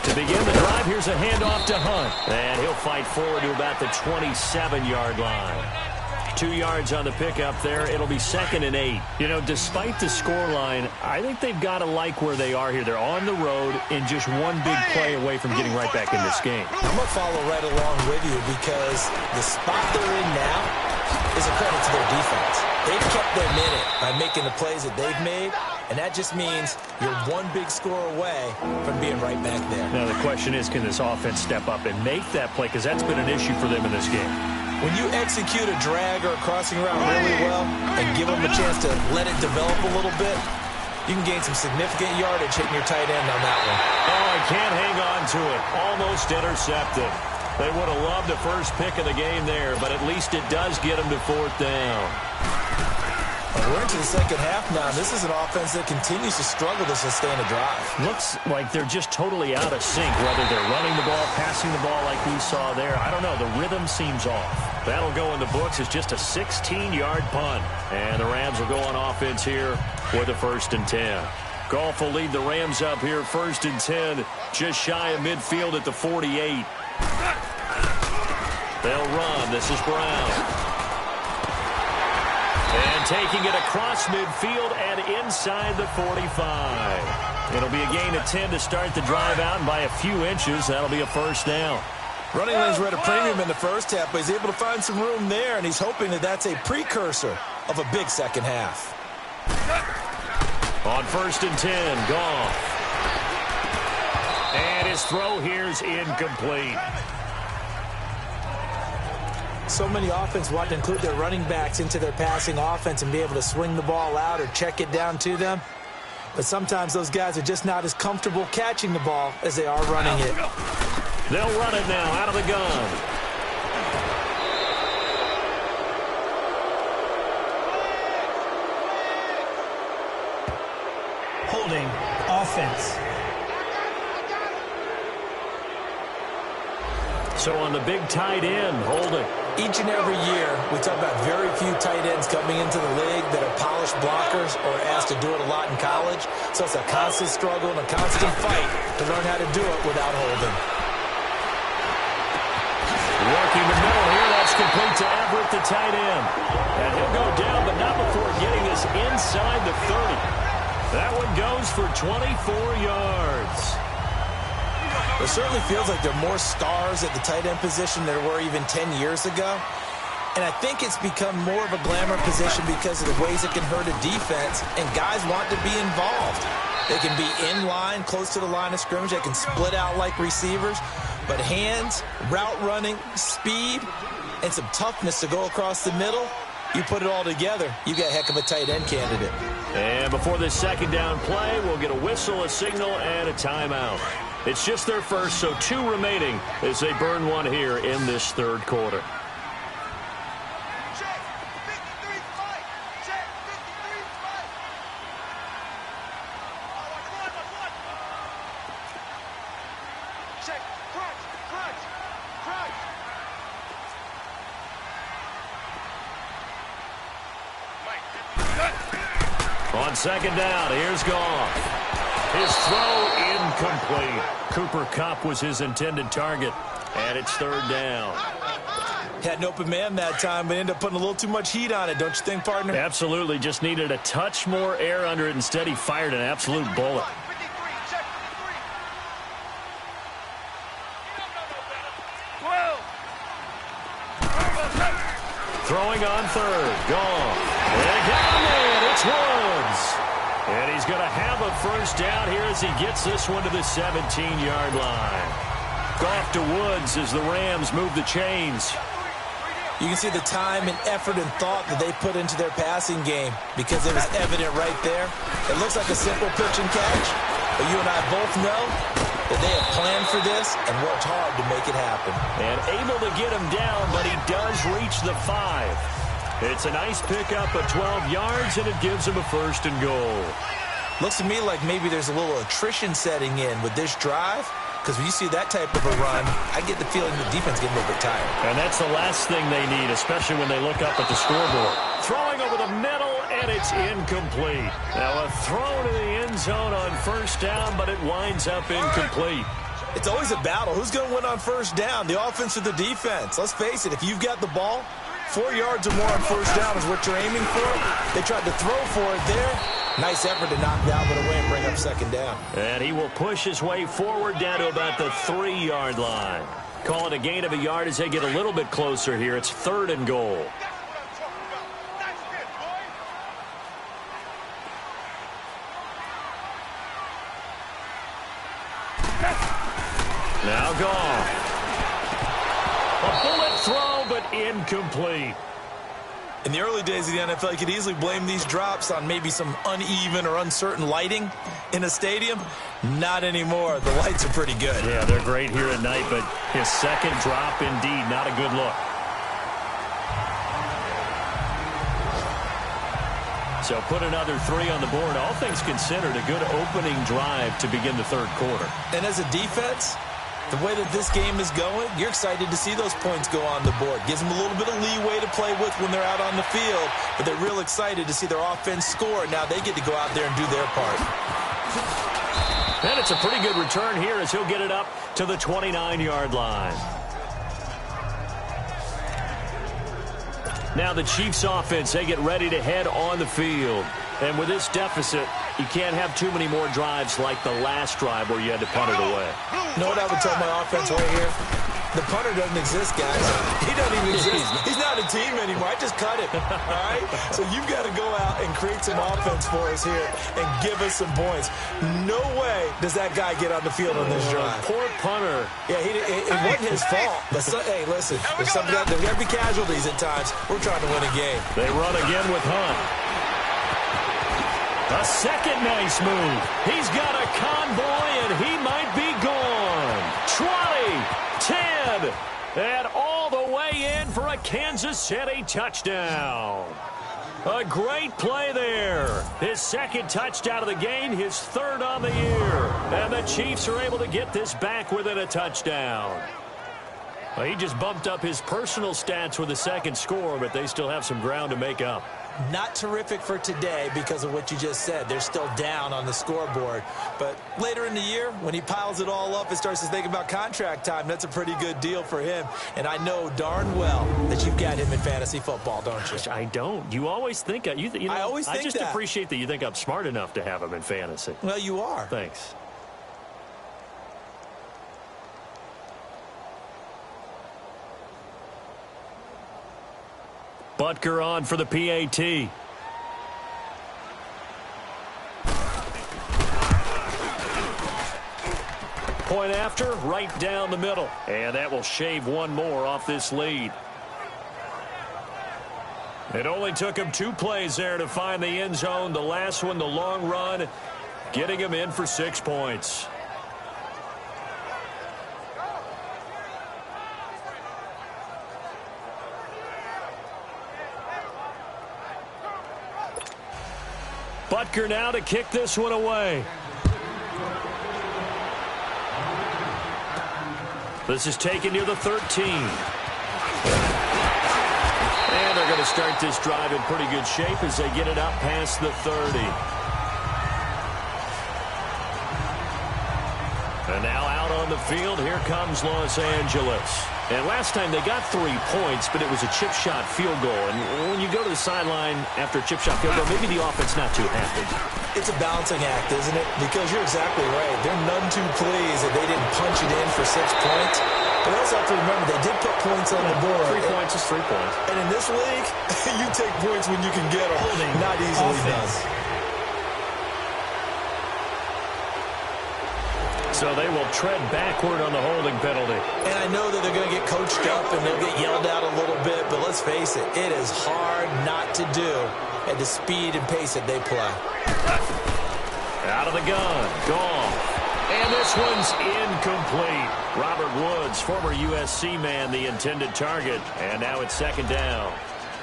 To begin the drive, here's a handoff to Hunt. And he'll fight forward to about the 27-yard line. 2 yards on the pickup there. It'll be 2nd and 8. You know, despite the scoreline, I think they've got to like where they are here. They're on the road and just one big play away from getting right back in this game. I'm going to follow right along with you because the spot they're in now is a credit to their defense. They've kept them in it by making the plays that they've made, and that just means you're one big score away from being right back there. Now the question is, can this offense step up and make that play? Because that's been an issue for them in this game. When you execute a drag or a crossing route really well and give them a chance to let it develop a little bit, you can gain some significant yardage hitting your tight end on that one. Oh, I can't hang on to it. Almost intercepted. They would have loved the first pick of the game there, but at least it does get them to 4th down. We're into the second half now. This is an offense that continues to struggle to sustain a drive. Looks like they're just totally out of sync, whether they're running the ball, passing the ball like we saw there. I don't know. The rhythm seems off. That'll go in the books as just a 16-yard punt. And the Rams will go on offense here with a 1st and 10. Goff will lead the Rams up here 1st and 10, just shy of midfield at the 48. They'll run. This is Brown. And taking it across midfield and inside the 45. It'll be a gain of 10 to start the drive out, and by a few inches, that'll be a 1st down. Running lanes were at a premium in the first half, but he's able to find some room there, and he's hoping that that's a precursor of a big second half. On 1st and 10, Goff. And his throw here's incomplete. So many offense want to include their running backs into their passing offense and be able to swing the ball out or check it down to them. But sometimes those guys are just not as comfortable catching the ball as they are running it. They'll run it now out of the gun. Holding offense. So on the big tight end, holding. Each and every year, we talk about very few tight ends coming into the league that are polished blockers or asked to do it a lot in college. So it's a constant struggle and a constant fight to learn how to do it without holding. Working the middle here, that's complete to Everett, the tight end. And he'll go down, but not before getting this inside the 30. That one goes for 24 yards. It certainly feels like there are more stars at the tight end position than there were even 10 years ago. And I think it's become more of a glamour position because of the ways it can hurt a defense, and guys want to be involved. They can be in line, close to the line of scrimmage. They can split out like receivers. But hands, route running, speed, and some toughness to go across the middle, you put it all together, you got a heck of a tight end candidate. And before this second down play, we'll get a whistle, a signal, and a timeout. It's just their first, so 2 remaining as they burn one here in this third quarter. Check. 53 fight. Check. 53 fight. One. Check. Crunch. Mike. On second down, here's Goff. His throw incomplete. Cooper Kupp was his intended target, and it's third down. Had an open man that time, but ended up putting a little too much heat on it, don't you think, partner? Absolutely, just needed a touch more air under it. Instead, he fired an absolute bullet. 53. Check. 53. 12. Throwing on third. Goff. And down there, it's Woods. And he's going to have a first down here as he gets this one to the 17-yard line. Goff to Woods as the Rams move the chains. You can see the time and effort and thought that they put into their passing game because it was evident right there. It looks like a simple pitch and catch, but you and I both know that they have planned for this and worked hard to make it happen. And able to get him down, but he does reach the 5. It's a nice pickup of 12 yards, and it gives him a first and goal. Looks to me like maybe there's a little attrition setting in with this drive, because when you see that type of a run, I get the feeling the defense getting a little bit tired. And that's the last thing they need, especially when they look up at the scoreboard. Throwing over the middle, and it's incomplete. Now a throw to the end zone on first down, but it winds up incomplete. It's always a battle. Who's going to win on first down, the offense or the defense? Let's face it, if you've got the ball, 4 yards or more on first down is what you're aiming for. They tried to throw for it there. Nice effort to knock that one away and bring up second down. And he will push his way forward down to about the 3-yard line. Call it a gain of a yard as they get a little bit closer here. It's third and goal. Now Goff. A bullet throw, but incomplete. In the early days of the NFL, you could easily blame these drops on maybe some uneven or uncertain lighting in a stadium. Not anymore. The lights are pretty good. Yeah, they're great here at night, but his second drop, indeed, not a good look. So put another 3 on the board. All things considered, a good opening drive to begin the third quarter. And as a defense, the way that this game is going, you're excited to see those points go on the board. Gives them a little bit of leeway to play with when they're out on the field, but they're real excited to see their offense score. Now they get to go out there and do their part. And it's a pretty good return here as he'll get it up to the 29-yard line. Now the Chiefs offense, they get ready to head on the field. And with this deficit, you can't have too many more drives like the last drive where you had to punt it away. You know what I would tell my offense right here? The punter doesn't exist, guys. He doesn't even exist. He's not a team anymore. I just cut him, all right? So you've got to go out and create some offense for us here and give us some points. No way does that guy get on the field on this drive. Poor punter. Yeah, it wasn't his fault. But hey, listen, there's got to be casualties at times. We're trying to win a game. They run again with Hunt. A second second nice move. He's got a convoy, and he might be gone. 20, 10, and all the way in for a Kansas City touchdown. A great play there. His second touchdown of the game, his third on the year. And the Chiefs are able to get this back within a touchdown. Well, he just bumped up his personal stats with the second score, but they still have some ground to make up. Not terrific for today because of what you just said. They're still down on the scoreboard. But later in the year, when he piles it all up and starts to think about contract time, that's a pretty good deal for him. And I know darn well that you've got him in fantasy football, don't you? I don't. You always think I always think I just appreciate that you think I'm smart enough to have him in fantasy. Well, you are. Thanks. Butker on for the PAT. Point after, right down the middle. And that will shave one more off this lead. It only took him 2 plays there to find the end zone. The last one, the long run, getting him in for 6 points. Butker now to kick this one away. This is taken near the 13. And they're going to start this drive in pretty good shape as they get it up past the 30. And now out on the field, here comes Los Angeles. And last time they got 3 points, but it was a chip shot field goal. And when you go to the sideline after a chip shot field goal, maybe the offense not too happy. It's a balancing act, isn't it? Because you're exactly right. They're none too pleased that they didn't punch it in for 6 points. But also have to remember, they did put points on the board. 3 points is 3 points. And in this league, you take points when you can get them. Not easily done. So they will tread backward on the holding penalty. And I know that they're going to get coached up and they'll get yelled at a little bit, but let's face it, it is hard not to do at the speed and pace that they play. Out of the gun, gone. And this one's incomplete. Robert Woods, former USC man, the intended target. And now it's second down.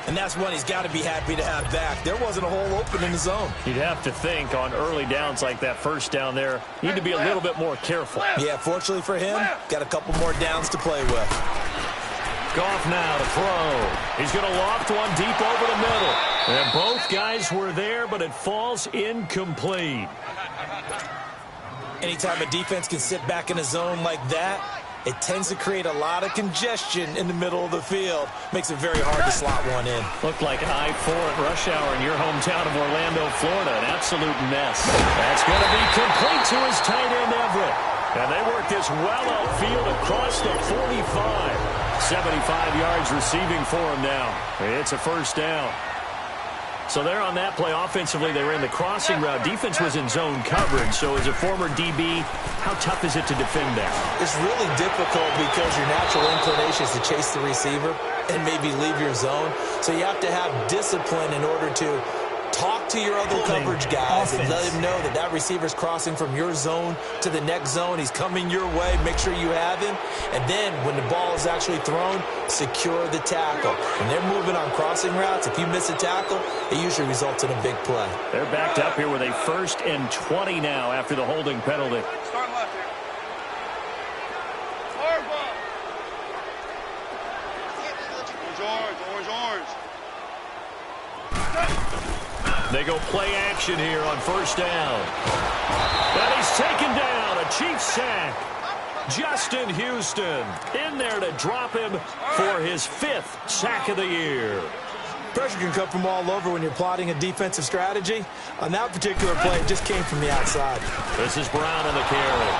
And that's one he's got to be happy to have back. There wasn't a hole open in the zone. You'd have to think on early downs like that first down there, you need to be a little bit more careful. Yeah, fortunately for him, got a couple more downs to play with. Goff now to throw. He's going to loft one deep over the middle. And both guys were there, but it falls incomplete. Anytime a defense can sit back in a zone like that, it tends to create a lot of congestion in the middle of the field. Makes it very hard to slot one in. Looked like I-4 at rush hour in your hometown of Orlando, Florida. An absolute mess. That's going to be complete to his tight end, Everett. And they work this well outfield across the 45. 75 yards receiving for him now. It's a first down. So they're on that play. Offensively, they ran the crossing route. Defense was in zone coverage. So as a former DB, how tough is it to defend that? It's really difficult because your natural inclination is to chase the receiver and maybe leave your zone. So you have to have discipline in order to talk to your other coverage guys and let him know that that receiver's crossing from your zone to the next zone. He's coming your way. Make sure you have him. And then when the ball is actually thrown, secure the tackle. When they're moving on crossing routes, if you miss a tackle, it usually results in a big play. They're backed up here with a 1st and 20 now after the holding penalty. Start left here. Orange. They go play action here on first down. And he's taken down. A Chiefs sack. Justin Houston in there to drop him for his 5th sack of the year. Pressure can come from all over when you're plotting a defensive strategy. On that particular play, it just came from the outside. This is Brown on the carry.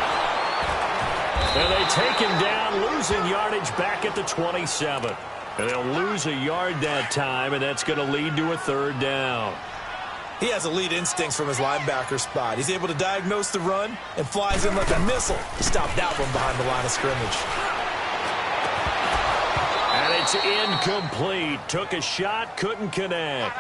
And they take him down, losing yardage back at the 27. And they'll lose a yard that time, and that's going to lead to a 3rd down. He has elite instincts from his linebacker spot. He's able to diagnose the run and flies in like a missile to stop that one behind the line of scrimmage. And it's incomplete. Took a shot, couldn't connect.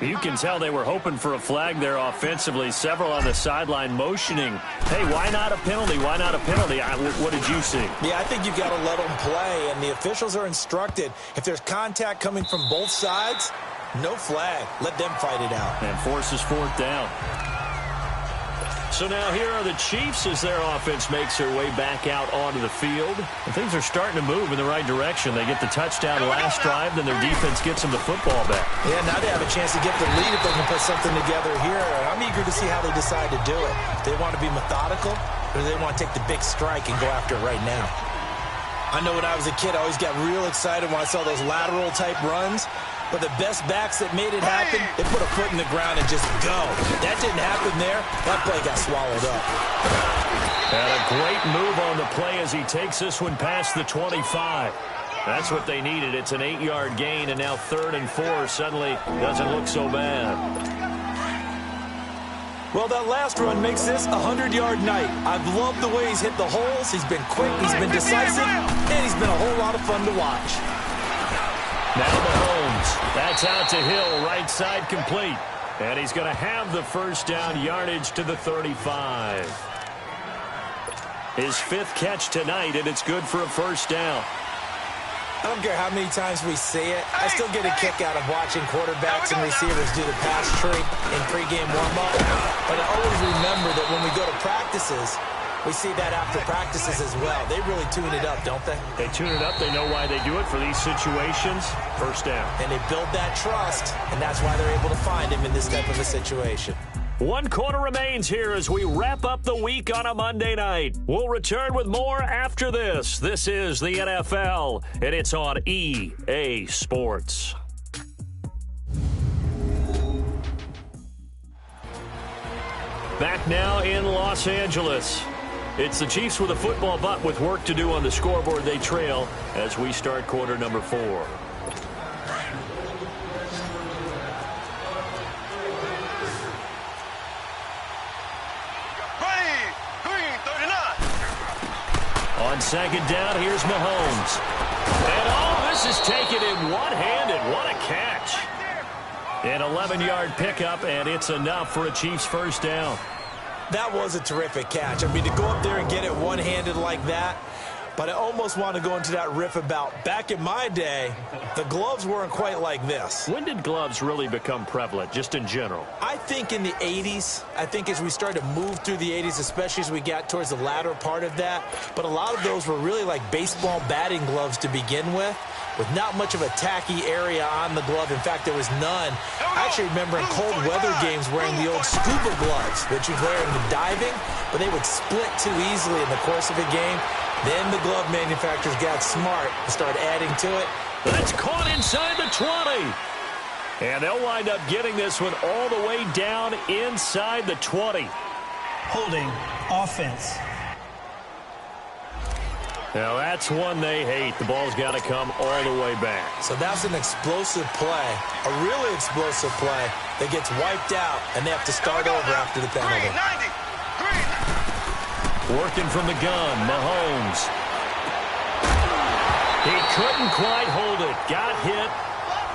You can tell they were hoping for a flag there offensively. Several on the sideline motioning, hey, why not a penalty? Why not a penalty? What did you see? Yeah, I think you've got to let them play, and the officials are instructed. If there's contact coming from both sides, no flag. Let them fight it out. And forces fourth down. So now here are the Chiefs as their offense makes their way back out onto the field. And things are starting to move in the right direction. They get the touchdown last drive, then their defense gets them the football back. Yeah, now they have a chance to get the lead if they can put something together here. I'm eager to see how they decide to do it. Do they want to be methodical, or do they want to take the big strike and go after it right now? I know when I was a kid, I always got real excited when I saw those lateral-type runs. But the best backs that made it happen, they put a foot in the ground and just go. That didn't happen there. That play got swallowed up. And a great move on the play as he takes this one past the 25. That's what they needed. It's an 8-yard gain, and now 3rd and 4 suddenly doesn't look so bad. Well, that last run makes this a 100-yard night. I've loved the way he's hit the holes. He's been quick, he's been decisive, and he's been a whole lot of fun to watch. Now Mahomes, that's out to Hill, right side complete. And he's going to have the first down yardage to the 35. His 5th catch tonight, and it's good for a first down. I don't care how many times we see it. I still get a kick out of watching quarterbacks and receivers do the pass tree in pregame warm-up. But I always remember that when we go to practices, we see that after practices as well. They really tune it up, don't they? They tune it up. They know why they do it for these situations. First down. And they build that trust, and that's why they're able to find him in this type of a situation. 1 quarter remains here as we wrap up the week on a Monday night. We'll return with more after this. This is the NFL, and it's on EA Sports. Back now in Los Angeles. It's the Chiefs with a football, but with work to do on the scoreboard. They trail as we start quarter number 4. Green 39. On second down, here's Mahomes. And this is taken in one-handed. What a catch. An 11-yard pickup, and it's enough for a Chiefs first down. That was a terrific catch. I mean, to go up there and get it one-handed like that, but I almost want to go into that riff about back in my day, the gloves weren't quite like this. When did gloves really become prevalent, just in general? I think in the 80s. I think as we started to move through the 80s, especially as we got towards the latter part of that. But a lot of those were really like baseball batting gloves to begin with not much of a tacky area on the glove. In fact, there was none. I actually remember in cold weather games wearing the old scuba gloves that you'd wear in the diving, but they would split too easily in the course of a game. Then the glove manufacturers got smart and started adding to it. That's caught inside the 20. And they'll wind up getting this one all the way down inside the 20. Holding offense. Now that's one they hate. The ball's got to come all the way back. So that's an explosive play, a really explosive play that gets wiped out, and they have to start over after the penalty. Working from the gun, Mahomes. He couldn't quite hold it. Got hit.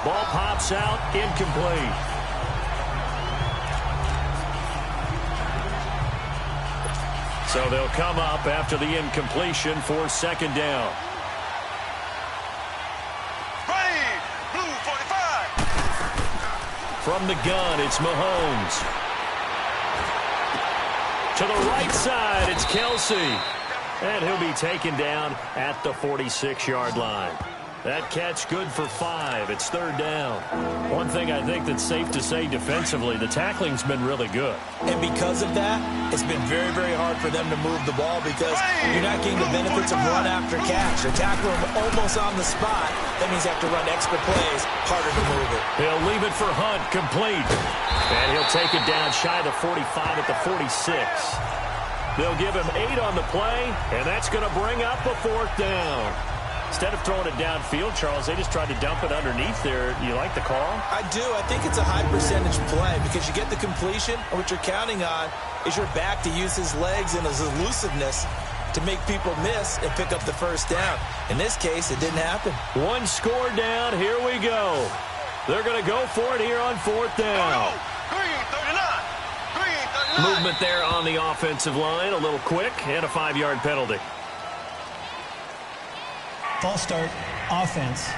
Ball pops out, incomplete. So they'll come up after the incompletion for second down. Blue 45. From the gun, it's Mahomes. To the right side, it's Kelsey. And he'll be taken down at the 46-yard line. That catch good for 5. It's third down. One thing I think that's safe to say defensively, the tackling's been really good. And because of that, it's been very, very hard for them to move the ball because you're not getting the benefits of run after catch. They tackle him almost on the spot. That means you have to run extra plays, harder to move it. He'll leave it for Hunt, complete. And he'll take it down shy of the 45 at the 46. They'll give him 8 on the play, and that's going to bring up a fourth down. Instead of throwing it downfield, Charles, they just tried to dump it underneath there. You like the call? I do. I think it's a high percentage play because you get the completion, and what you're counting on is your back to use his legs and his elusiveness to make people miss and pick up the first down. In this case, it didn't happen. One score down. Here we go. They're going to go for it here on 4th down. Green 39. Green 39. Movement there on the offensive line, a little quick, and a 5-yard penalty. False start, offense.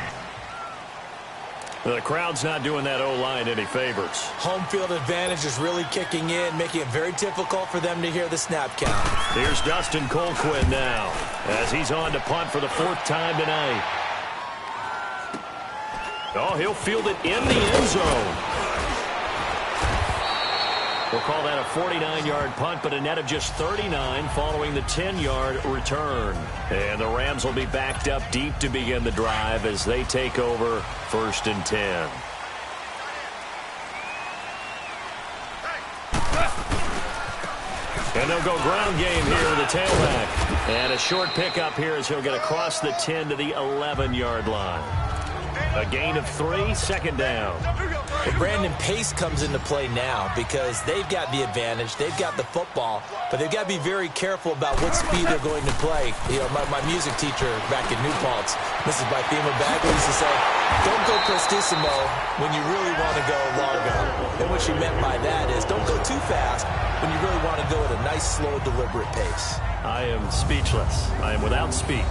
The crowd's not doing that O-line any favors. Home field advantage is really kicking in, making it very difficult for them to hear the snap count. Here's Dustin Colquhoun now, as he's on to punt for the 4th time tonight. Oh, he'll field it in the end zone. We'll call that a 49-yard punt, but a net of just 39 following the 10-yard return. And the Rams will be backed up deep to begin the drive as they take over 1st and 10. And they'll go ground game here with a tailback. And a short pickup here as he'll get across the 10 to the 11-yard line. A gain of 3, 2nd down. But Brandon, pace comes into play now because they've got the advantage. They've got the football, but they've got to be very careful about what speed they're going to play. You know, my music teacher back in New Paltz, Mrs. Bythema Bagley, used to say, don't go prestissimo when you really want to go largo. And what she meant by that is don't go too fast when you really want to go at a nice, slow, deliberate pace. I am speechless. I am without speech.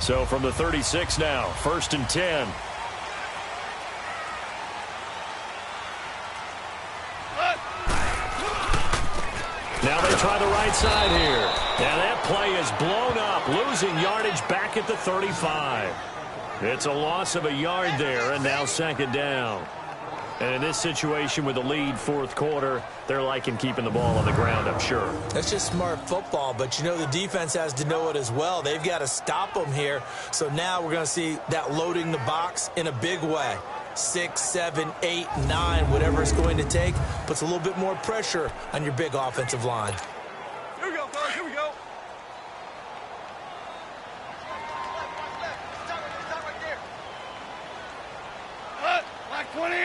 So from the 36 now, 1st and 10. Now they try the right side here. And that play is blown up, losing yardage back at the 35. It's a loss of a yard there, and now 2nd down. And in this situation with the lead 4th quarter, they're liking keeping the ball on the ground, I'm sure. That's just smart football, but you know the defense has to know it as well. They've got to stop them here. So now we're going to see that loading the box in a big way. 6, 7, 8, 9, whatever it's going to take, puts a little bit more pressure on your big offensive line. Here we go, fellas. Here we go. Black 20.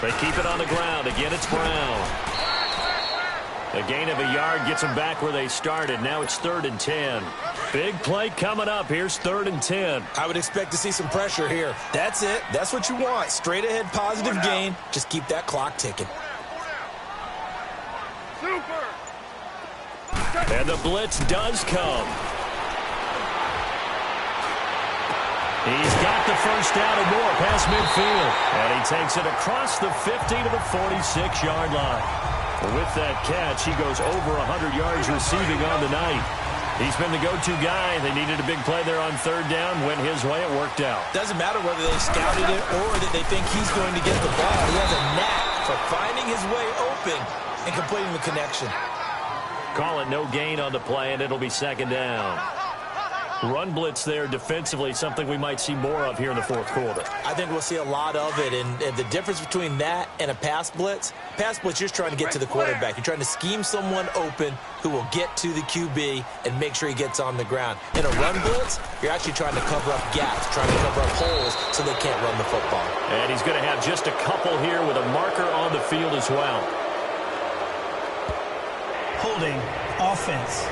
They keep it on the ground. Again, it's Brown. A gain of a yard gets them back where they started. Now it's 3rd and 10. Big play coming up. Here's 3rd and 10. I would expect to see some pressure here. That's it. That's what you want. Straight ahead, positive gain. Just keep that clock ticking. Super. And the blitz does come. He's got the 1st down and more past midfield. And he takes it across the 50 to the 46-yard line. With that catch, he goes over 100 yards receiving on the night. He's been the go-to guy. They needed a big play there on 3rd down. Went his way. It worked out. Doesn't matter whether they scouted it or that they think he's going to get the ball. He has a knack for finding his way open and completing the connection. Call it no gain on the play, and it'll be 2nd down. Run blitz there defensively, something we might see more of here in the 4th quarter. I think we'll see a lot of it, and the difference between that and a pass blitz, you're just trying to get to the quarterback. You're trying to scheme someone open who will get to the QB and make sure he gets on the ground. In a run blitz, you're actually trying to cover up gaps, trying to cover up holes so they can't run the football. And he's going to have just a couple here with a marker on the field as well. Holding, offense.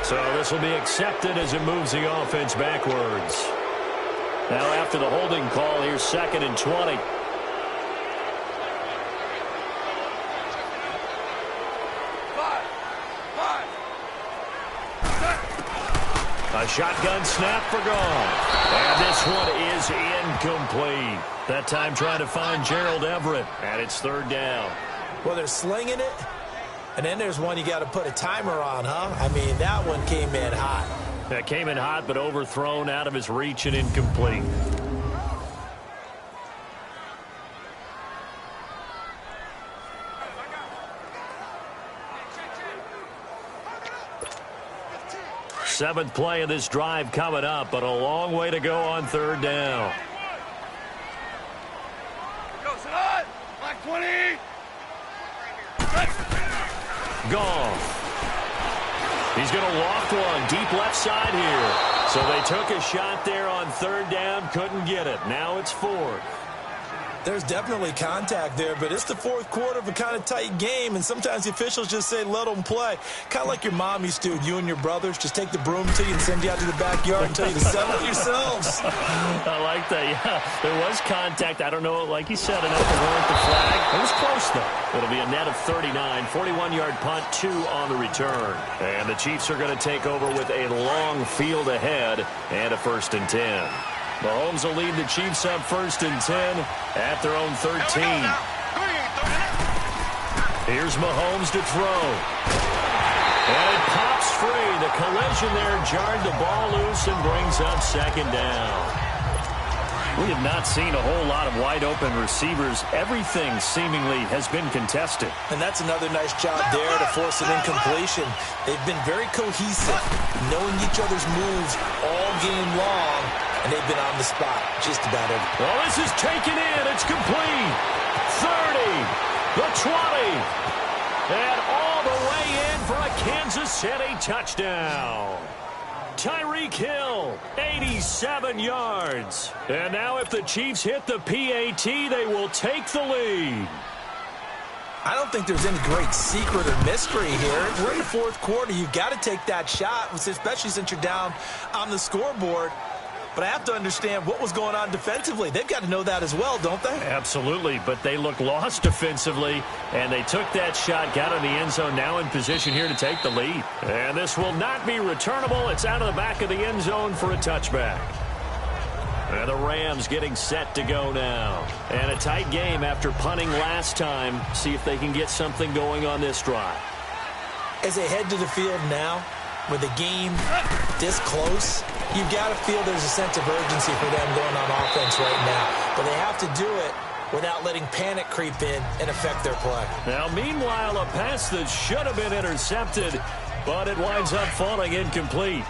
So this will be accepted as it moves the offense backwards. Now after the holding call, here's 2nd and 20. A shotgun snap for gone. And this one is incomplete. That time trying to find Gerald Everett. And it's 3rd down. Well, they're slinging it. And then there's one you got to put a timer on, huh? I mean, that one came in hot. That came in hot, but overthrown, out of his reach, and incomplete. Seventh play of this drive coming up, but a long way to go on 3rd down. Go, Salah. Black 20. Gone. He's going to loft one deep left side here. So they took a shot there on third down, couldn't get it. Now it's fourth. There's definitely contact there, but it's the fourth quarter of a kind of tight game, and sometimes the officials just say, let them play. Kind of like your mom used to, you and your brothers, just take the broom to you and send you out to the backyard and tell you to settle it yourselves. I like that, yeah. There was contact. I don't know, like you said, enough to warrant the flag. It was close, though. It'll be a net of 39, 41-yard punt, 2 on the return. And the Chiefs are going to take over with a long field ahead and a 1st and 10. Mahomes will lead the Chiefs up 1st and 10 at their own 13. Here's Mahomes to throw. And it pops free. The collision there jarred the ball loose and brings up 2nd down. We have not seen a whole lot of wide-open receivers. Everything seemingly has been contested. And that's another nice job there to force an incompletion. They've been very cohesive, knowing each other's moves all game long, and they've been on the spot just about every. Well, this is taken in. It's complete. 30, the 20, and all the way in for a Kansas City touchdown. Tyreek Hill, 87 yards. And now if the Chiefs hit the PAT, they will take the lead. I don't think there's any great secret or mystery here. We're in the fourth quarter. You've got to take that shot, especially since you're down on the scoreboard. But I have to understand what was going on defensively. They've got to know that as well, don't they? Absolutely, but they look lost defensively, and they took that shot, got in the end zone, now in position here to take the lead. And this will not be returnable. It's out of the back of the end zone for a touchback. And the Rams getting set to go now. And a tight game after punting last time. See if they can get something going on this drive. As they head to the field now, with the game this close, you've got to feel there's a sense of urgency for them going on offense right now. But they have to do it without letting panic creep in and affect their play. Now, meanwhile, a pass that should have been intercepted, but it winds up falling incomplete.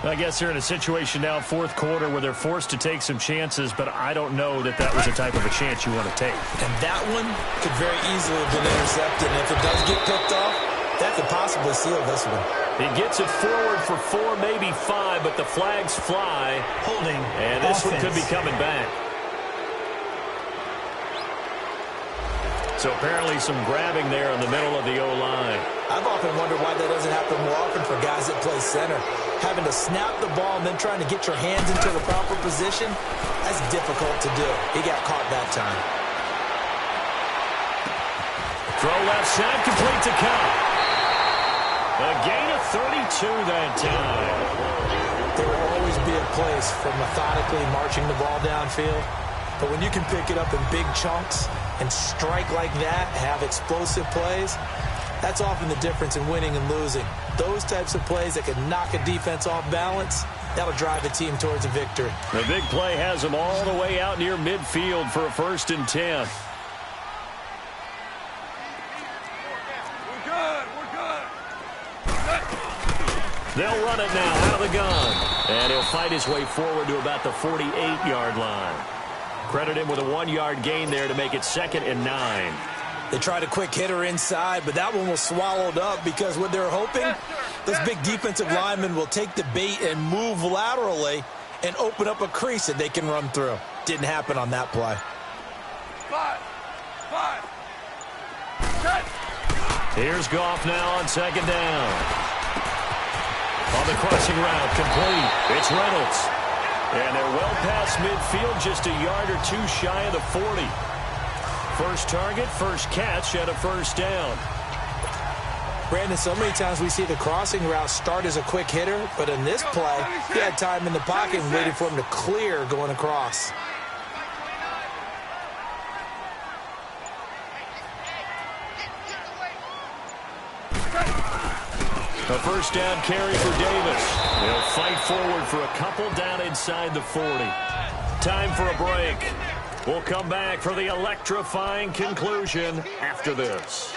I guess they're in a situation now, fourth quarter, where they're forced to take some chances, but I don't know that that was the type of a chance you want to take. And that one could very easily have been intercepted. And if it does get picked off, that could possibly seal this one. He gets it forward for 4, maybe 5, but the flags fly. Holding. And this one could be coming back. So apparently some grabbing there in the middle of the O-line. I've often wondered why that doesn't happen more often for guys that play center. Having to snap the ball and then trying to get your hands into the proper position, that's difficult to do. He got caught that time. Throw left side, complete to Cup. A gain of 32 that time. There will always be a place for methodically marching the ball downfield. But when you can pick it up in big chunks and strike like that, have explosive plays, that's often the difference in winning and losing. Those types of plays that can knock a defense off balance, that'll drive a team towards a victory. The big play has them all the way out near midfield for a 1st and 10. They'll run it now out of the gun. And he'll fight his way forward to about the 48-yard line. Credit him with a 1-yard gain there to make it 2nd and 9. They tried a quick hitter inside, but that one was swallowed up because what they're hoping, those big defensive linemen will take the bait and move laterally and open up a crease that they can run through. Didn't happen on that play. 5. Here's Goff now on 2nd down. On the crossing route, complete. It's Reynolds. And they're well past midfield, just a yard or 2 shy of the 40. First target, first catch at a 1st down. Brandon, so many times we see the crossing route start as a quick hitter, but in this play, he had time in the pocket and waited for him to clear going across. A 1st down carry for Davis. They'll fight forward for a couple down inside the 40. Time for a break. We'll come back for the electrifying conclusion after this.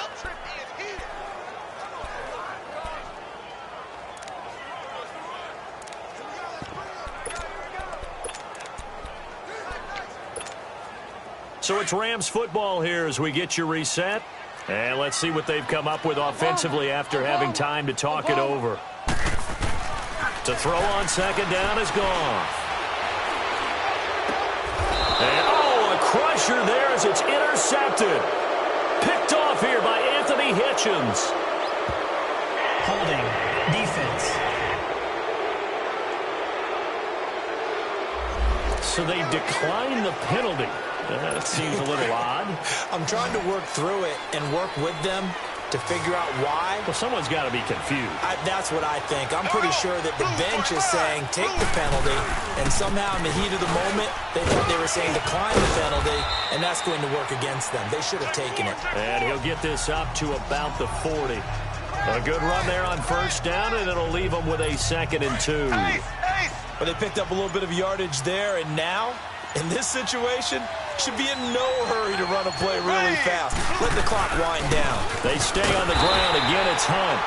So it's Rams football here as we get you reset. And let's see what they've come up with offensively after having time to talk it over. To throw on second down is Goff. And, a crusher there as it's intercepted. Picked off here by Anthony Hitchens. Holding. Defense. So they decline the penalty. That seems a little odd. I'm trying to work through it and work with them to figure out why. Well, someone's got to be confused. That's what I think. I'm pretty sure that the bench is saying take the penalty, and somehow in the heat of the moment, they thought they were saying decline the penalty, and that's going to work against them. They should have taken it. And he'll get this up to about the 40. A good run there on first down, and it'll leave them with a 2nd and 2. But they picked up a little bit of yardage there, and now, in this situation, should be in no hurry to run a play really fast. Let the clock wind down. They stay on the ground. Again, it's Hunt.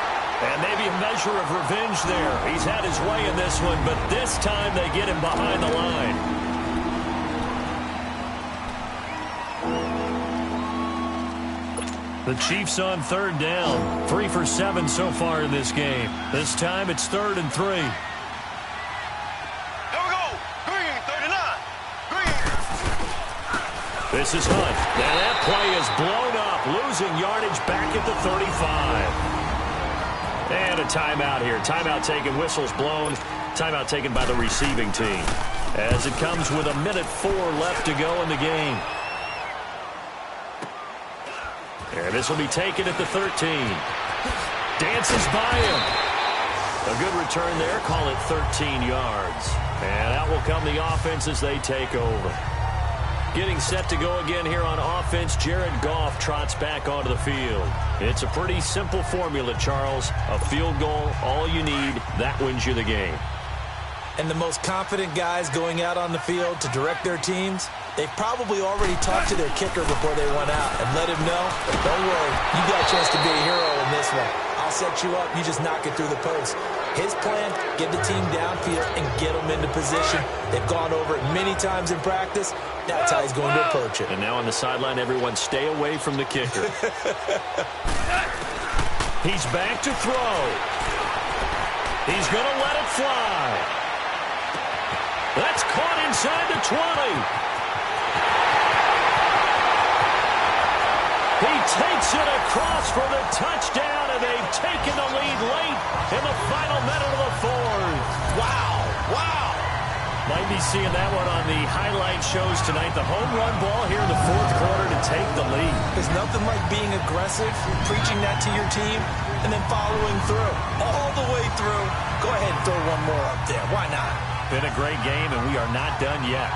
And maybe a measure of revenge there. He's had his way in this one, but this time they get him behind the line. The Chiefs on 3rd down. 3 for 7 so far in this game. This time it's 3rd and 3. This is Hunt. And that play is blown up, losing yardage back at the 35. And a timeout here. Timeout taken, whistles blown. Timeout taken by the receiving team. As it comes with 1:04 left to go in the game. And this will be taken at the 13. Dances by him. A good return there. Call it 13 yards. And out will come the offense as they take over. Getting set to go again here on offense, Jared Goff trots back onto the field. It's a pretty simple formula, Charles. A field goal, all you need, that wins you the game. And the most confident guys going out on the field to direct their teams, they've probably already talked to their kicker before they went out and let him know, don't worry, you got a chance to be a hero in this one. I'll set you up, you just knock it through the post. His plan, get the team downfield and get them into position. They've gone over it many times in practice. That's how he's going to approach it. And now on the sideline, everyone stay away from the kicker. He's back to throw. He's going to let it fly. That's caught inside the 20. He takes it across for the touchdown, and they've taken the lead late in the final minute of the 4th. Wow, wow. Might be seeing that one on the highlight shows tonight. The home run ball here in the 4th quarter to take the lead. There's nothing like being aggressive, preaching that to your team, and then following through. All the way through. Go ahead and throw one more up there. Why not? Been a great game, and we are not done yet.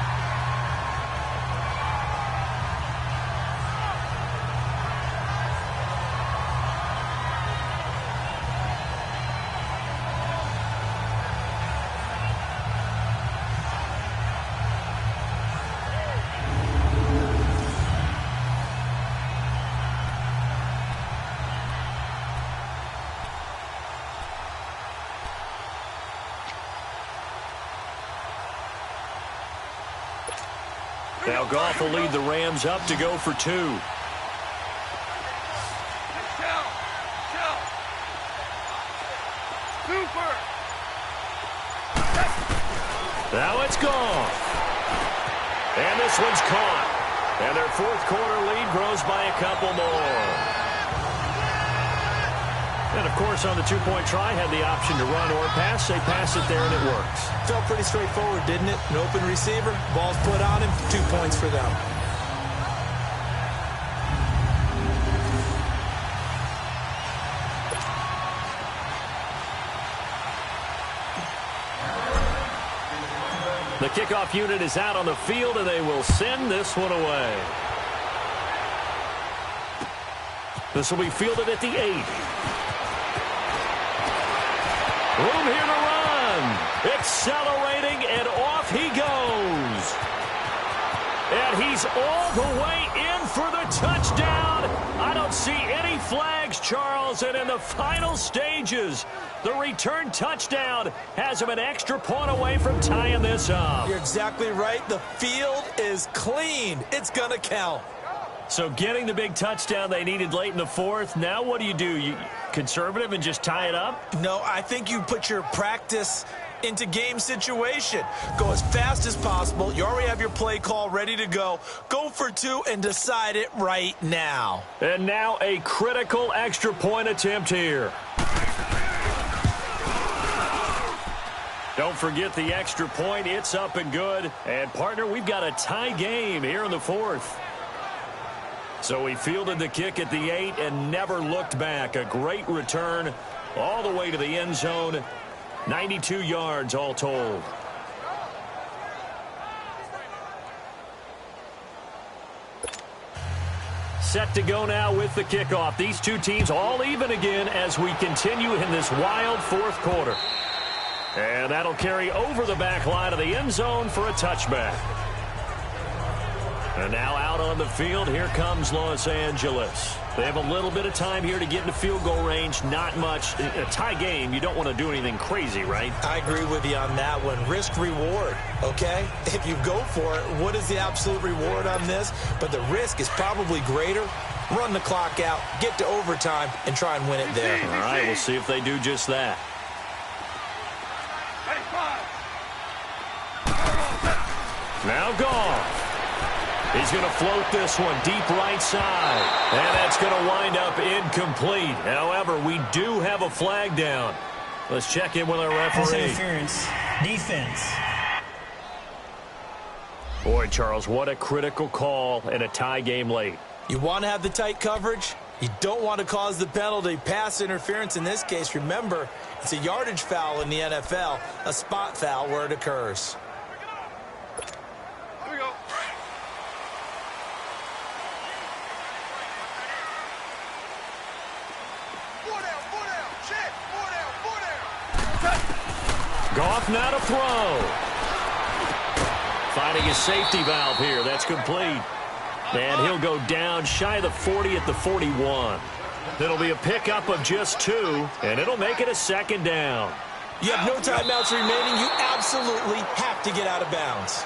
Now Goff will lead the Rams up to go for 2. Now it's Goff. And this one's caught. And their 4th quarter lead grows by a couple more. And, of course, on the 2-point try, had the option to run or pass. They pass it there, and it works. Felt pretty straightforward, didn't it? An open receiver, ball's put on him, 2 points for them. The kickoff unit is out on the field, and they will send this one away. This will be fielded at the 8. Room here to run. Accelerating, and off he goes. And he's all the way in for the touchdown. I don't see any flags, Charles. And in the final stages, the return touchdown has him an extra point away from tying this up. You're exactly right. The field is clean. It's going to count. So getting the big touchdown they needed late in the 4th, now what do? You conservative and just tie it up? No, I think you put your practice into game situation. Go as fast as possible. You already have your play call ready to go. Go for two and decide it right now. And now a critical extra point attempt here. Don't forget the extra point. It's up and good. And, partner, we've got a tie game here in the fourth. So he fielded the kick at the 8 and never looked back. A great return all the way to the end zone. 92 yards all told. Set to go now with the kickoff. These two teams all even again as we continue in this wild fourth quarter. And that'll carry over the back line of the end zone for a touchback. And now out on the field, here comes Los Angeles. They have a little bit of time here to get into field goal range, not much. A tie game, you don't want to do anything crazy, right? I agree with you on that one. Risk-reward, okay? If you go for it, what is the absolute reward on this? But the risk is probably greater. Run the clock out, get to overtime, and try and win it there. All right, we'll see if they do just that. Now Goff. He's going to float this one deep right side. And that's going to wind up incomplete. However, we do have a flag down. Let's check in with our referee. Interference. Defense. Boy, Charles, what a critical call in a tie game late. You want to have the tight coverage? You don't want to cause the penalty. Pass interference in this case. Remember, it's a yardage foul in the NFL, a spot foul where it occurs. Here we go. Four down, check, four down. Goff now to throw. Finding his safety valve here. That's complete. And he'll go down shy of the 40 at the 41. It'll be a pickup of just 2, and it'll make it a second down. You have no timeouts remaining. You absolutely have to get out of bounds.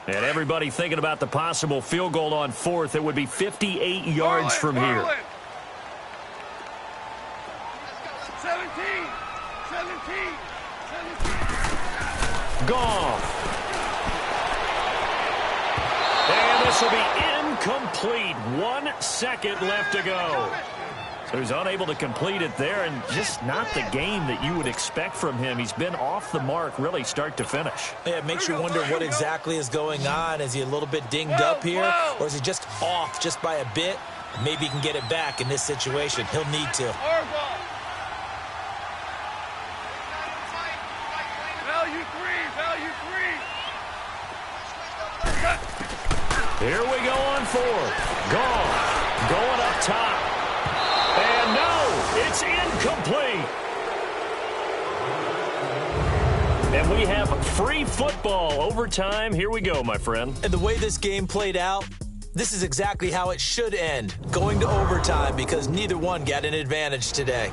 And everybody thinking about the possible field goal on fourth. It would be 58 yards from here. 17. Goff. And this will be incomplete. 1 second left to go. So he's unable to complete it there, and just not the game that you would expect from him. He's been off the mark really start to finish. Yeah, it makes you wonder what exactly is going on. Is he a little bit dinged up here, or is he just off just by a bit? Maybe he can get it back in this situation. He'll need to. Value three. Here we go on fourth. Goff going up top. And no, it's incomplete. And we have free football overtime. Here we go, my friend. And the way this game played out, this is exactly how it should end. Going to overtime because neither one got an advantage today.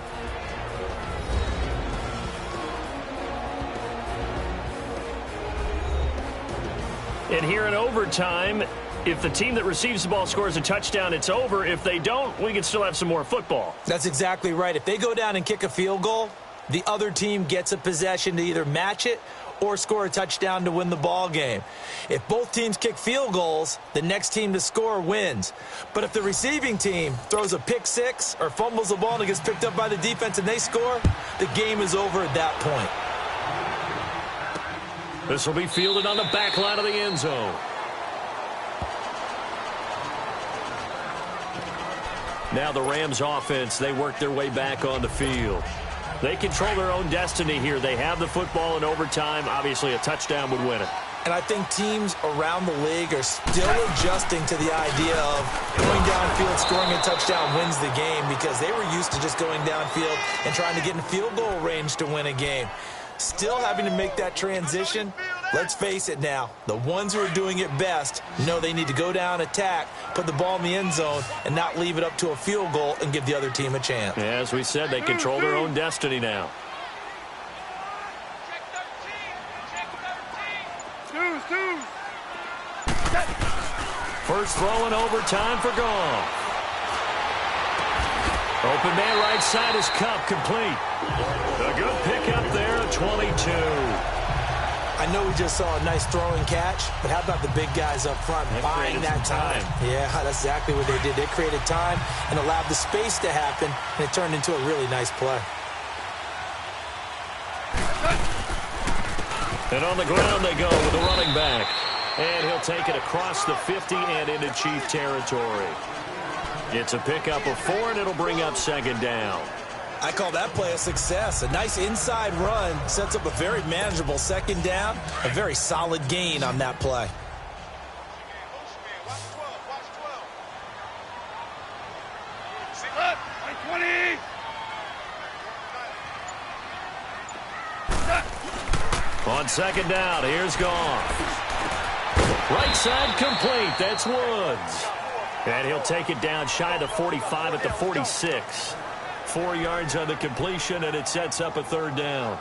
And here in overtime, if the team that receives the ball scores a touchdown, it's over. If they don't, we can still have some more football. That's exactly right. If they go down and kick a field goal, the other team gets a possession to either match it or score a touchdown to win the ball game. If both teams kick field goals, the next team to score wins. But if the receiving team throws a pick six or fumbles the ball and it gets picked up by the defense and they score, the game is over at that point. This will be fielded on the back line of the end zone. Now the Rams offense, they work their way back on the field. They control their own destiny here. They have the football in overtime. Obviously, a touchdown would win it. And I think teams around the league are still adjusting to the idea of going downfield, scoring a touchdown wins the game because they were used to just going downfield and trying to get in field goal range to win a game. Still having to make that transition. Let's face it now, the ones who are doing it best know they need to go down, attack, put the ball in the end zone, and not leave it up to a field goal and give the other team a chance. Yeah, as we said, they control their own destiny now. First throw in overtime for Goff. Open man right side is Kupp, complete. A good pickup there at 22. I know we just saw a nice throw and catch, but how about the big guys up front buying that time? Yeah, that's exactly what they did. They created time and allowed the space to happen, and it turned into a really nice play. And on the ground they go with the running back. And he'll take it across the 50 and into Chief territory. It's a pickup of 4, and it'll bring up second down. I call that play a success. A nice inside run sets up a very manageable second down. A very solid gain on that play. On second down, here's Goff. Right side complete. That's Woods. And he'll take it down shy of the 45 at the 46. 4 yards on the completion, and it sets up a third down.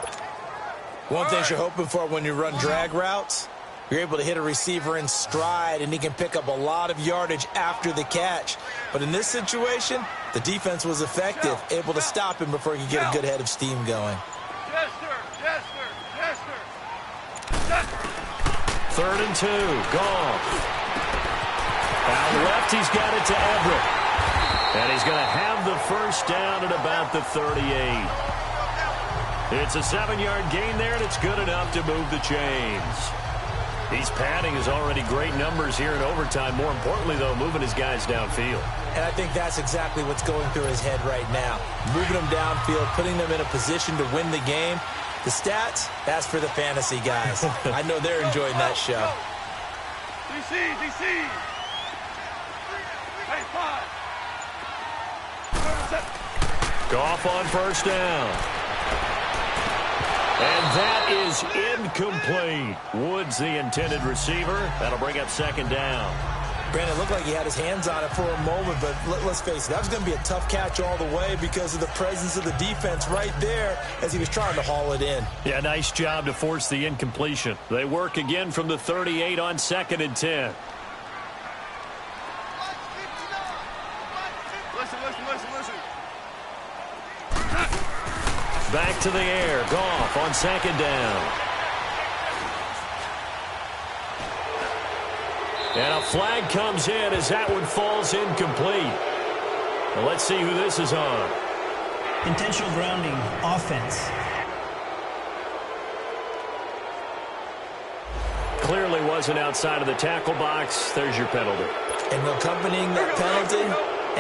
One thing you're hoping for when you run drag routes, you're able to hit a receiver in stride, and he can pick up a lot of yardage after the catch. But in this situation, the defense was effective, able to stop him before he could get a good head of steam going. Third and 2, Goff. Out left, he's got it to Everett. And he's going to have the first down at about the 38. It's a 7-yard gain there, and it's good enough to move the chains. He's padding his already great numbers here in overtime. More importantly, though, moving his guys downfield. And I think that's exactly what's going through his head right now. Moving them downfield, putting them in a position to win the game. The stats, that's for the fantasy guys. I know they're enjoying that show. DC. Hey, 5. Goff on first down. And that is incomplete. Woods, the intended receiver. That'll bring up second down. Brandon, it looked like he had his hands on it for a moment, but let's face it, that was going to be a tough catch all the way because of the presence of the defense right there as he was trying to haul it in. Yeah, nice job to force the incompletion. They work again from the 38 on 2nd and 10. Listen. Back to the air. Goff on second down. And a flag comes in as that one falls incomplete. Well, let's see who this is on. Intentional grounding, offense. Clearly wasn't outside of the tackle box. There's your penalty. And accompanying that penalty,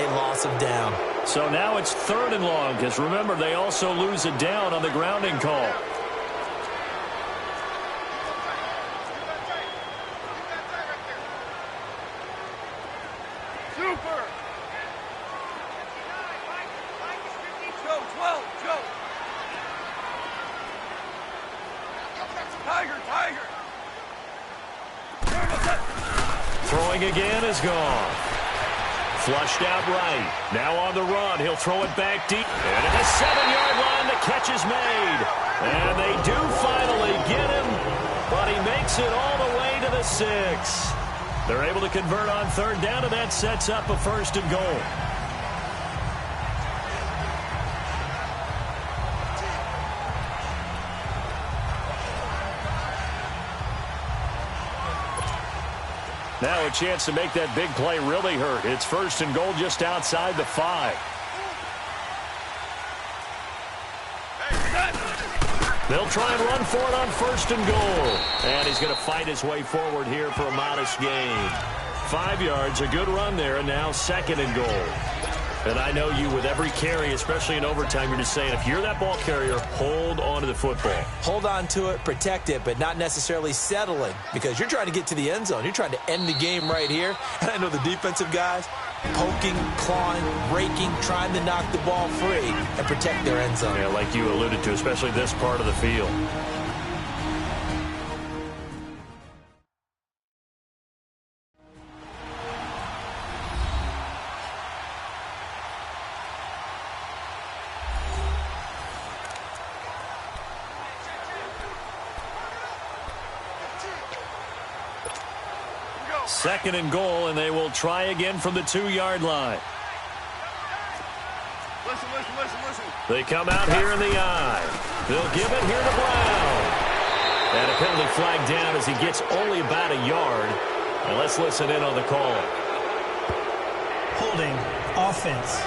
a loss of down. So now it's 3rd and long, because remember, they also lose a down on the grounding call. Super. Joe, 12, Joe. Tiger. Throwing again is gone. Flushed out right. Now on the run. He'll throw it back deep. And at the 7-yard line, the catch is made. And they do finally get him, but he makes it all the way to the 6. They're able to convert on 3rd down, and that sets up a 1st and goal. Now a chance to make that big play really hurt. It's 1st and goal just outside the 5. They'll try and run for it on 1st and goal. And he's going to fight his way forward here for a modest gain. 5 yards, a good run there, and now 2nd and goal. And I know you, with every carry, especially in overtime, you're just saying, if you're that ball carrier, hold on to the football. Hold on to it, protect it, but not necessarily settling, because you're trying to get to the end zone. You're trying to end the game right here. And I know the defensive guys poking, clawing, raking, trying to knock the ball free and protect their end zone. Yeah, like you alluded to, especially this part of the field. 2nd and goal, and they will try again from the 2-yard line. Listen. They come out here in the I. They'll give it here to Brown. And a penalty flag down as he gets only about a yard. And let's listen in on the call. Holding offense.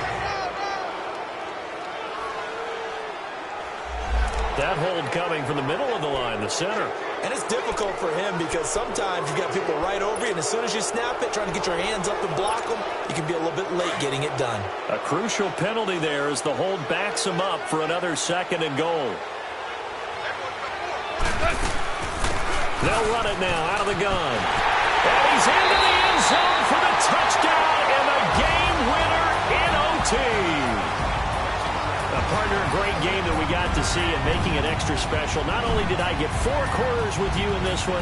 That hold coming from the middle of the line, the center. And it's difficult for him because sometimes you got people right over you, and as soon as you snap it, trying to get your hands up and block them, you can be a little bit late getting it done. A crucial penalty there as the hold backs him up for another 2nd and goal. They'll run it now out of the gun. And he's into the end zone for the touchdown and the game winner in OT. Partner, a great game that we got to see and making it extra special. Not only did I get 4 quarters with you in this one,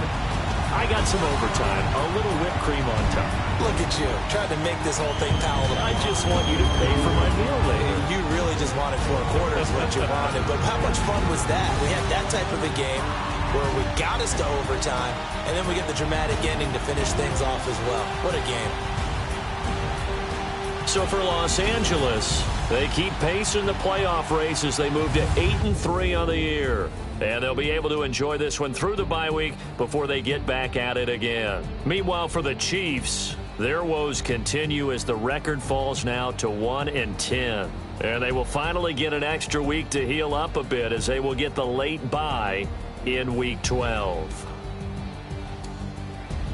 I got some overtime, a little whipped cream on top. Look at you, trying to make this whole thing palatable. I just want you to pay for my meal later. You really just wanted 4 quarters what you wanted, but how much fun was that? We had that type of a game where we got us to overtime, and then we get the dramatic ending to finish things off as well. What a game. So for Los Angeles, they keep pace in the playoff race as they move to 8-3 on the year. And they'll be able to enjoy this one through the bye week before they get back at it again. Meanwhile, for the Chiefs, their woes continue as the record falls now to 1-10. And they will finally get an extra week to heal up a bit as they will get the late bye in Week 12.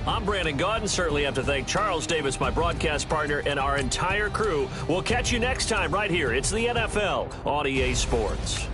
I'm Brandon Gaudin. Certainly have to thank Charles Davis, my broadcast partner, and our entire crew. We'll catch you next time right here. It's the NFL on EA Sports.